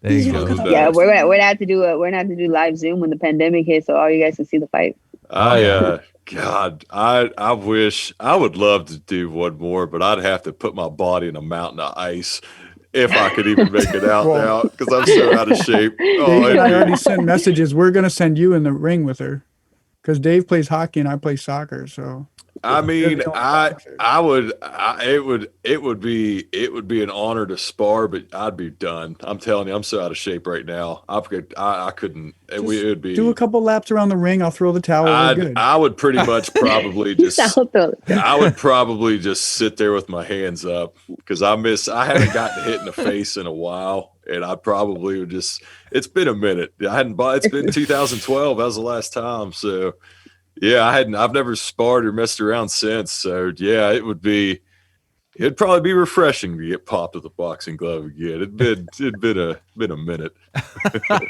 There you go. Yeah, we're gonna have to do live Zoom when the pandemic hits, so all you guys can see the fight. God, I wish I would love to do one more, but I'd have to put my body in a mountain of ice if I could even make it out now because I'm so out of shape. Dave and I already sent messages. We're gonna send you in the ring with her because Dave plays hockey and I play soccer. So I mean, it would be an honor to spar, but I'd be done. I'm telling you, I'm so out of shape right now. I couldn't. It would be. Do a couple laps around the ring. I'll throw the towel. I would pretty much probably just. I would probably just sit there with my hands up because I haven't gotten hit in the face in a while, and I probably would just. It's been a minute. It's been 2012. That was the last time. So. Yeah, I've never sparred or messed around since. So yeah, it'd probably be refreshing to get popped with a boxing glove again. It'd been a minute.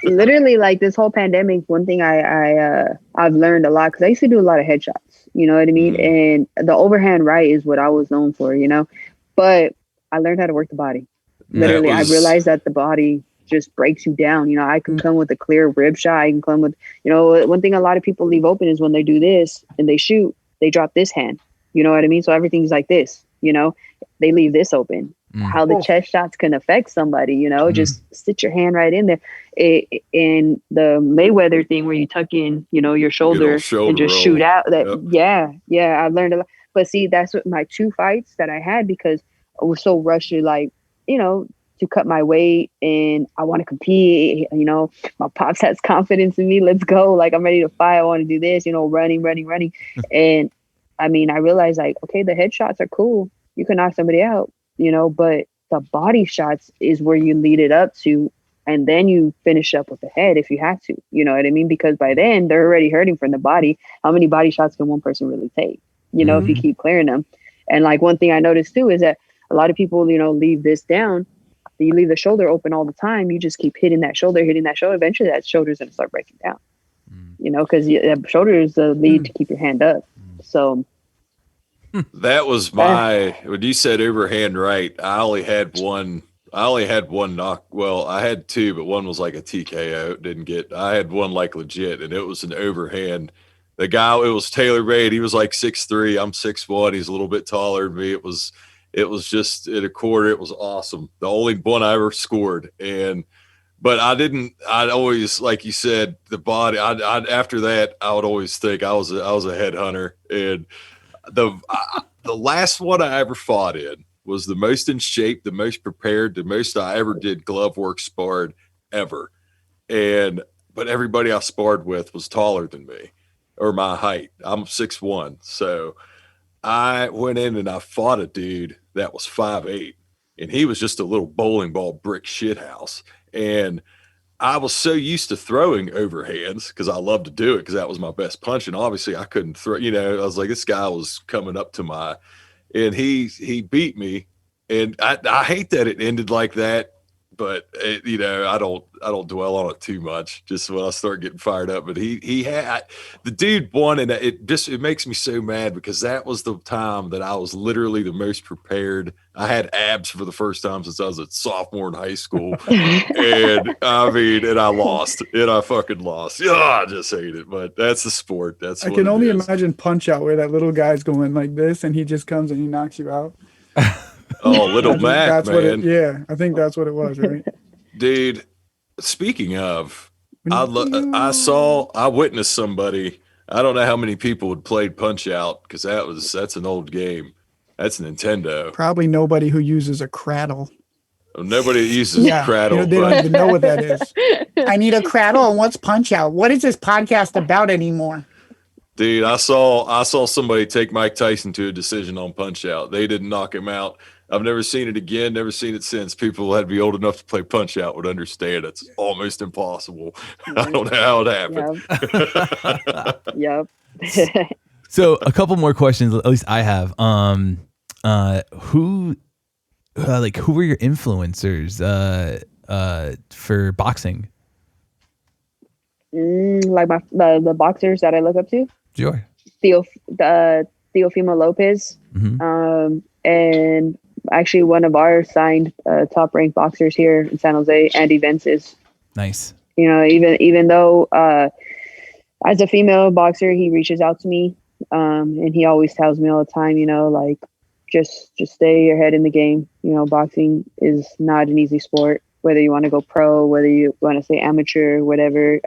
Literally, like this whole pandemic, one thing I've learned a lot because I used to do a lot of headshots. You know what I mean? And the overhand right is what I was known for. You know, but I learned how to work the body. Literally, I realized that the body just breaks you down. You know, I can come with a clear rib shot. I can come with, you know, one thing a lot of people leave open is when they do this and they shoot, they drop this hand. You know what I mean? So everything's like this, you know, they leave this open. How the chest shots can affect somebody, you know, just sit your hand right in there. In the Mayweather thing where you tuck in, you know, your shoulder and just roll. Shoot out. Yeah, I learned a lot. But see, that's what my 2 fights that I had because I was so rushed to like, you know, to cut my weight and I want to compete. You know, my pops has confidence in me. Let's go. Like, I'm ready to fight. I want to do this, you know, running. And I mean, I realized like, okay, the headshots are cool. You can knock somebody out, you know, but the body shots is where you lead it up to. And then you finish up with the head if you have to, you know what I mean? Because by then they're already hurting from the body. How many body shots can one person really take? You know, if you keep clearing them. And like one thing I noticed too, is that a lot of people, you know, leave this down. You leave the shoulder open all the time. You just keep hitting that shoulder. Eventually that shoulder's going to start breaking down, you know, because the shoulder is the lead to keep your hand up. So that was when you said overhand right, I only had one knock. Well, I had 2, but one was like a TKO. I had one like legit, and it was an overhand. The guy, it was tailor made. He was like 6'3". I'm 6'1". He's a little bit taller than me. It was just at a quarter. It was awesome. The only one I ever scored. But I'd always, like you said, the body, after that, I would always think I was a headhunter. And the last one I ever fought in was the most in shape, the most prepared, the most I ever did glove work sparred ever. But everybody I sparred with was taller than me or my height. I'm 6'1". So I went in and I fought a dude that was 5'8", and he was just a little bowling ball brick shithouse. And I was so used to throwing overhands because I loved to do it because that was my best punch. And obviously I couldn't throw, you know, I was like, this guy was coming up to and he beat me. And I hate that it ended like that. But you know, I don't dwell on it too much. Just when I start getting fired up. But the dude won, and it makes me so mad because that was the time that I was literally the most prepared. I had abs for the first time since I was a sophomore in high school, and I lost, and I fucking lost. Yeah, I just hate it. But that's the sport. I can only imagine Punch Out where that little guy's going like this, and he just comes and he knocks you out. Oh, Little Mac, man. I think that's what it was, right? Dude, speaking of, I witnessed somebody. I don't know how many people had played Punch Out because that's an old game. That's Nintendo. Probably nobody who uses a cradle. Nobody uses a cradle. They don't even know what that is. I need a cradle, and what's Punch Out? What is this podcast about anymore? Dude, I saw somebody take Mike Tyson to a decision on Punch Out. They didn't knock him out. I've never seen it again, never seen it since. People who had to be old enough to play Punch Out would understand it's almost impossible. I don't know how it happened. Yep. So a couple more questions, at least I have. Who were your influencers for boxing? Like the boxers that I look up to? Sure. Teofimo Lopez. Mm-hmm. And actually one of our signed top ranked boxers here in San Jose, Andy Vences. Nice. You know, even though as a female boxer, he reaches out to me, and he always tells me all the time, you know, like just stay your head in the game. You know, boxing is not an easy sport. Whether you want to go pro, whether you want to stay amateur, whatever,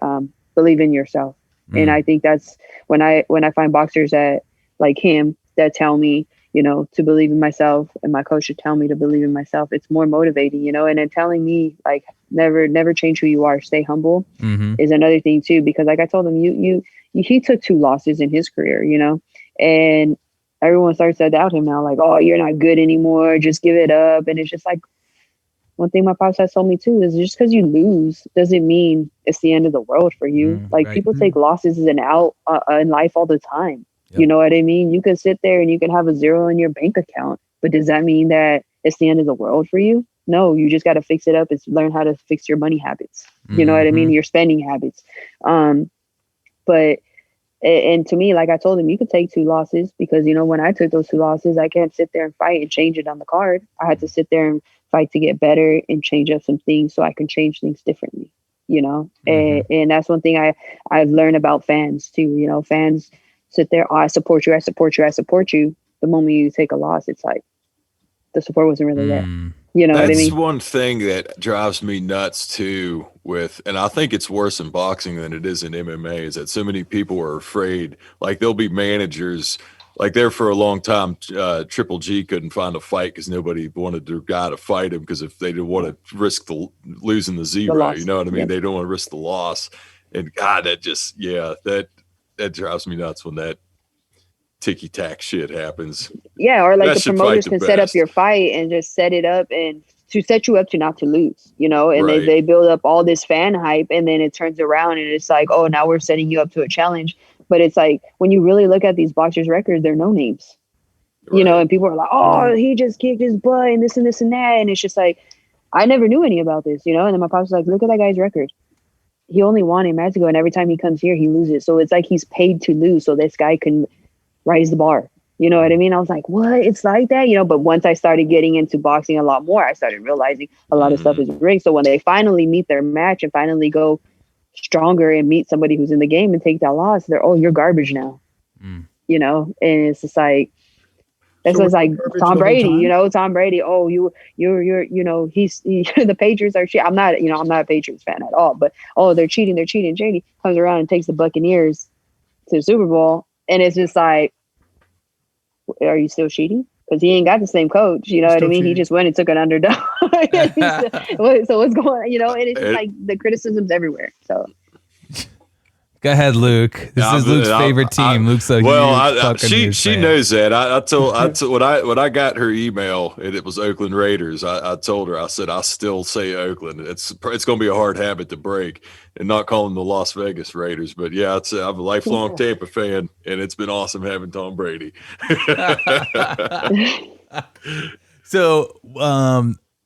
believe in yourself. And I think that's when I find boxers that like him that tell me, you know, to believe in myself, and my coach should tell me to believe in myself. It's more motivating, you know, and then telling me like never change who you are, stay humble is another thing too, because like I told him, he took 2 losses in his career, you know, and everyone starts to doubt him now, like, oh, you're not good anymore, just give it up. And it's just like, one thing my pops has told me too is just because you lose doesn't mean it's the end of the world for you. Like right. people take losses in life all the time. Yep. You know what I mean? You can sit there and you can have a 0 in your bank account, but does that mean that it's the end of the world for you? No, you just got to fix it up. It's learn how to fix your money habits. You know what I mean? Your spending habits. But and to me, like I told him, you could take 2 losses because, you know, when I took those 2 losses, I can't sit there and fight and change it on the card. I had to sit there and fight to get better and change up some things so I can change things differently, you know? And that's one thing I've learned about fans too. You know, fans sit there, oh, I support you, I support you, I support you. The moment you take a loss, it's like the support wasn't really there. You know what I mean? That's one thing that drives me nuts too and I think it's worse in boxing than it is in MMA, is that so many people are afraid. Like there'll be managers, like there for a long time, Triple G couldn't find a fight because nobody wanted their guy to fight him, because if they didn't want to risk losing the zero, you know what I mean? Yep. They don't want to risk the loss. And God, that just, that drives me nuts when that ticky-tack shit happens. Yeah, or like the promoters can set up your fight and just set it up and to set you up to not to lose, you know, and right. they build up all this fan hype, and then it turns around and it's like, oh, now we're setting you up to a challenge. But it's like, when you really look at these boxers' records, they're no names, you know, and people are like, oh, he just kicked his butt and this and this and that. And it's just like, I never knew any about this, you know, and then my pop's like, look at that guy's record. He only won in Mexico, and every time he comes here, he loses. So it's like he's paid to lose so this guy can raise the bar. You know what I mean? I was like, what? It's like that, you know? But once I started getting into boxing a lot more, I started realizing a lot of stuff is rigged. So when they finally meet their match and finally go stronger and meet somebody who's in the game and take that loss, they're, oh, you're garbage now. You know? And it's just like, that's so like Tom Brady, you know, Tom Brady. Oh, you're, you know, the Patriots are shit. I'm not a Patriots fan at all, but, oh, they're cheating. Comes around and takes the Buccaneers to the Super Bowl. And it's just like, are you still cheating? Because he ain't got the same coach. You know what I mean? Cheating. He just went and took an underdog. So what's going on? You know, and it's just like the criticism's everywhere. So. Go ahead, Luke. This is Luke's favorite team. Luke's like, well, she knows that. I told when I got her email and it was Oakland Raiders, I told her, I said, I still say Oakland. It's going to be a hard habit to break and not call them the Las Vegas Raiders. But yeah, I'm a lifelong Tampa fan, and it's been awesome having Tom Brady. So,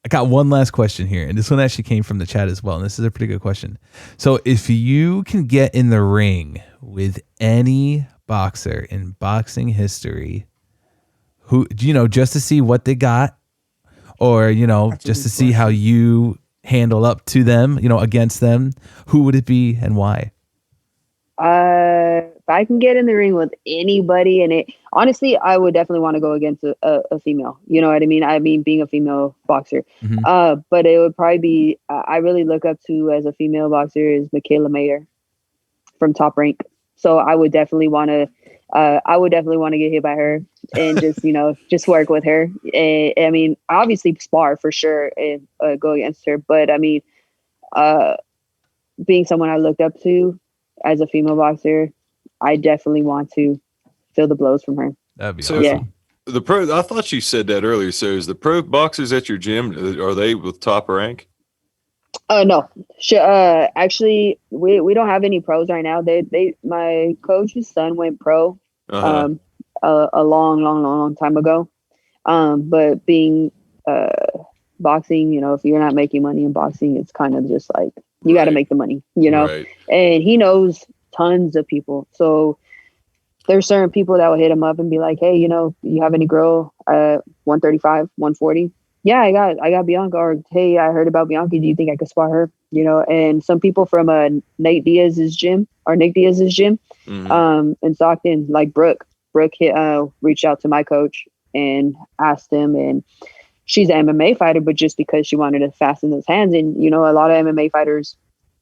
I got one last question here, and this one actually came from the chat as well, and this is a pretty good question. So if you can get in the ring with any boxer in boxing history, who, you know, just to see what they got, or, you know, just to see how you handle up to them, you know, against them, who would it be and why? If I can get in the ring with anybody, and honestly, I would definitely want to go against a female. You know what I mean? I mean, being a female boxer. But it would probably be, I really look up to as a female boxer is Michaela Mayer from Top Rank. So I would definitely want to get hit by her and just, you know, just work with her. And, I mean, obviously spar for sure and go against her. But I mean, being someone I looked up to as a female boxer, I definitely want to feel the blows from her. That'd be awesome. Yeah. The pro, I thought you said that earlier. So is the pro boxers at your gym, are they with Top Rank? No. Actually, we don't have any pros right now. My coach's son went pro a long time ago. But being boxing, you know, if you're not making money in boxing, it's kind of just like you got to make the money, you know. Right. And he knows tons of people, so there's certain people that will hit him up and be like, hey, you know, you have any girl 135, 140. Yeah, I got Bianca. Or hey, I heard about Bianca. Do you think I could spar her? And some people from Nick Diaz's gym, in Stockton, like Brooke. Brooke reached out to my coach and asked him, and she's an MMA fighter, but just because she wanted to fasten those hands, and a lot of MMA fighters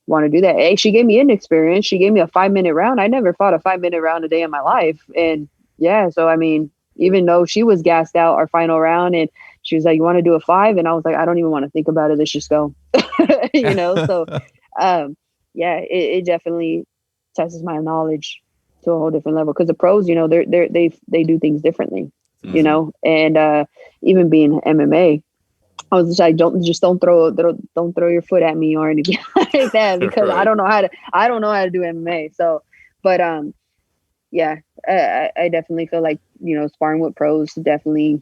want to do that. Hey, she gave me an experience. She gave me a 5-minute round. I never fought a 5-minute round a day in my life, and yeah, so I mean, even though she was gassed out our final round, and she was like, "You want to do a 5?" And I was like, "I don't even want to think about it. Let's just go." So yeah, it definitely tests my knowledge to a whole different level, because the pros, they do things differently, and even being MMA, I was just like, don't throw your foot at me or anything like that, because Right. I don't know how to do MMA. So, but yeah, I definitely feel like sparring with pros definitely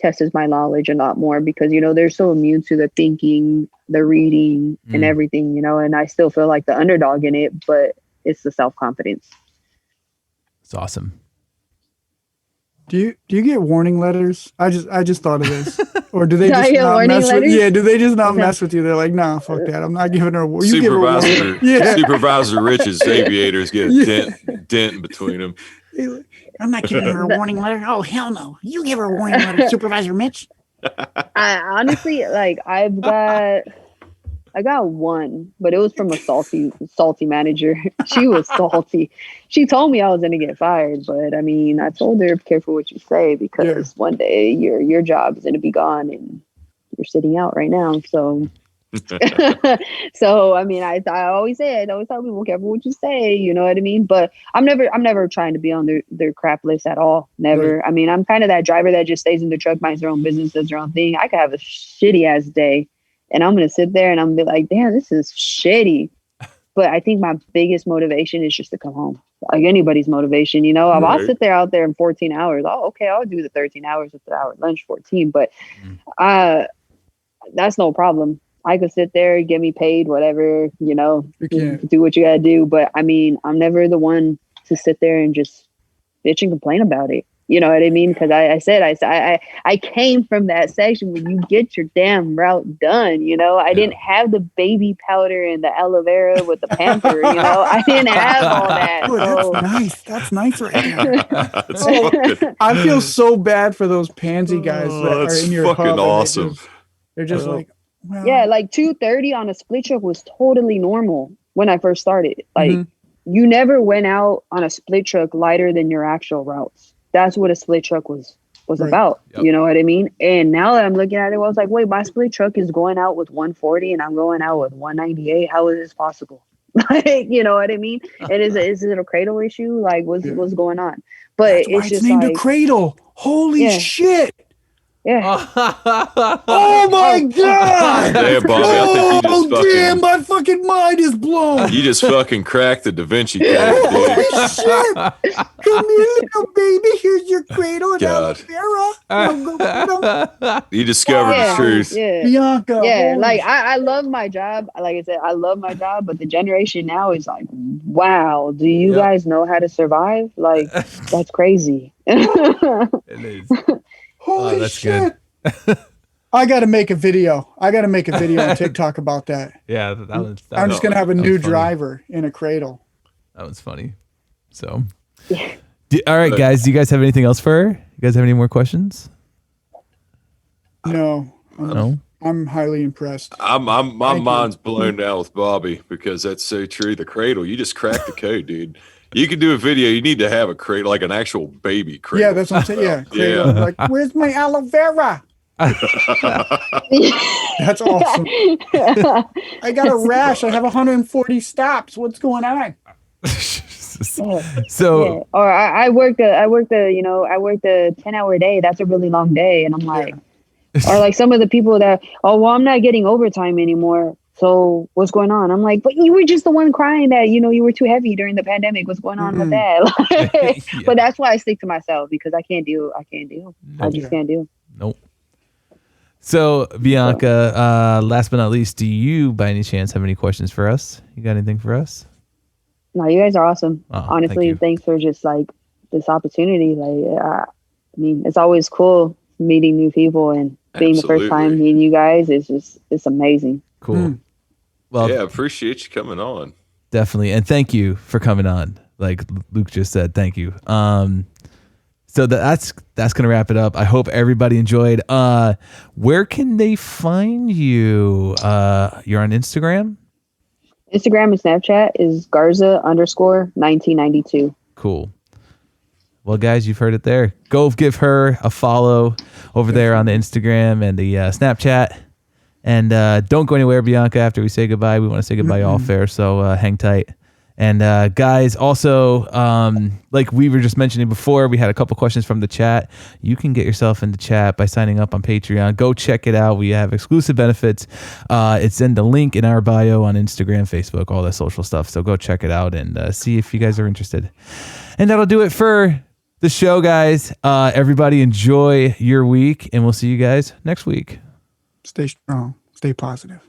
tests my knowledge a lot more, because they're so immune to the thinking, the reading, and everything, and I still feel like the underdog in it, but it's the self-confidence. It's awesome. Do you get warning letters? I just thought of this. Or do they Do I just get not warning mess with? letters? Yeah, do they just not Okay. mess with you? They're like, nah, fuck that. I'm not giving her a warning. You give her a Supervisor, warning. Yeah. Supervisor Rich's aviators get a dent between them. I'm not giving her a warning letter. Oh, hell no. You give her a warning letter, Supervisor Mitch. I honestly, like, I got one, but it was from a salty manager. She was salty. She told me I was going to get fired, but I mean, I told her, be careful what you say, because one day your job is going to be gone and you're sitting out right now. So, so I mean, I always say it. I always tell people, careful what you say. You know what I mean? But I'm never trying to be on their crap list at all. Never. Right. I mean, I'm kind of that driver that just stays in the truck, minds their own business, does their own thing. I could have a shitty ass day, and I'm going to sit there and I'm going to be like, damn, this is shitty. But I think my biggest motivation is just to come home. Like anybody's motivation, I'll Right. sit there out there in 14 hours. Oh, okay, I'll do the 13 hours with the hour lunch, 14. But that's no problem. I could sit there, get me paid, whatever, do what you got to do. But I mean, I'm never the one to sit there and just bitch and complain about it. You know what I mean? Because I came from that section where you get your damn route done. I didn't have the baby powder and the aloe vera with the pamper. I didn't have all that. Oh, So. that's nice. That's nice right there. That's fucking, I feel so bad for those pansy guys that are that's in your fucking hub. And awesome. They're just like, well, Yeah, like 230 on a split truck was totally normal when I first started. Like, you never went out on a split truck lighter than your actual routes. That's what a split truck was Right. about. Yep. You know what I mean? And now that I'm looking at it, I was like, wait, my split truck is going out with 140 and I'm going out with 198. How is this possible? Like, you know what I mean? And is it a cradle issue? Like, what's going on? But that's why it's it's just named like, a cradle. Holy Yeah. shit. yeah. Oh my god. Damn, Bobby, I think you just Damn, fucking, my fucking mind is blown. you just fucking cracked the Da Vinci Code, Holy dude. shit. Come here, little baby. Here's your cradle and aloe God. vera. Go get 'em. You discovered Yeah, the truth. yeah. Bianca. Yeah, holy like shit. I love my job. Like I said, I love my job, but the generation now is like, wow, do you Yep. guys know how to survive? Like, that's crazy. It is. Holy that's shit. good. I got to make a video. I got to make a video on TikTok about that. Yeah, that was. I'm just going to have a that new was funny. driver in a cradle. That was funny. So, all right, guys. Do you guys have anything else for her? You guys have any more questions? No, No. I'm highly impressed. My Thank you. mind's blown now with Bobby, because that's so true. The cradle, you just cracked the code, dude. You can do a video. You need to have a cradle, like an actual baby cradle. Yeah, that's what I'm saying. Yeah, cradle. Yeah. Like, where's my aloe vera? That's awesome. I got a rash. I have 140 stops. What's going on? So, Yeah. Or I worked a 10-hour day. That's a really long day. And I'm like, or like some of the people that, oh, well, I'm not getting overtime anymore. So what's going on? I'm like, but you were just the one crying that, you were too heavy during the pandemic. What's going on with that? Yeah. But that's why I stick to myself, because I can't deal. I just can't deal. nope. So, Bianca, last but not least, do you, by any chance, have any questions for us? You got anything for us? No, you guys are awesome. Oh, Honestly, thank you. thanks for just like this opportunity. Like, I mean, it's always cool meeting new people and being the first time Absolutely. meeting you guys is just, it's amazing. Cool. Well, Yeah, appreciate you coming on. definitely. And thank you for coming on. Like Luke just said, thank you. So that's gonna wrap it up. I hope everybody enjoyed. Where can they find you? You're on Instagram? Instagram and Snapchat is Garza_1992. Cool. Well, guys, you've heard it there. Go give her a follow over there on the Instagram and the Snapchat. And don't go anywhere, Bianca, after we say goodbye. We want to say goodbye all fair, so hang tight. And guys, also, like we were just mentioning before, we had a couple questions from the chat. You can get yourself in the chat by signing up on Patreon. Go check it out. We have exclusive benefits. It's in the link in our bio on Instagram, Facebook, all that social stuff. So go check it out and see if you guys are interested. And that'll do it for the show, guys. Everybody enjoy your week, and we'll see you guys next week. Stay strong. Stay positive.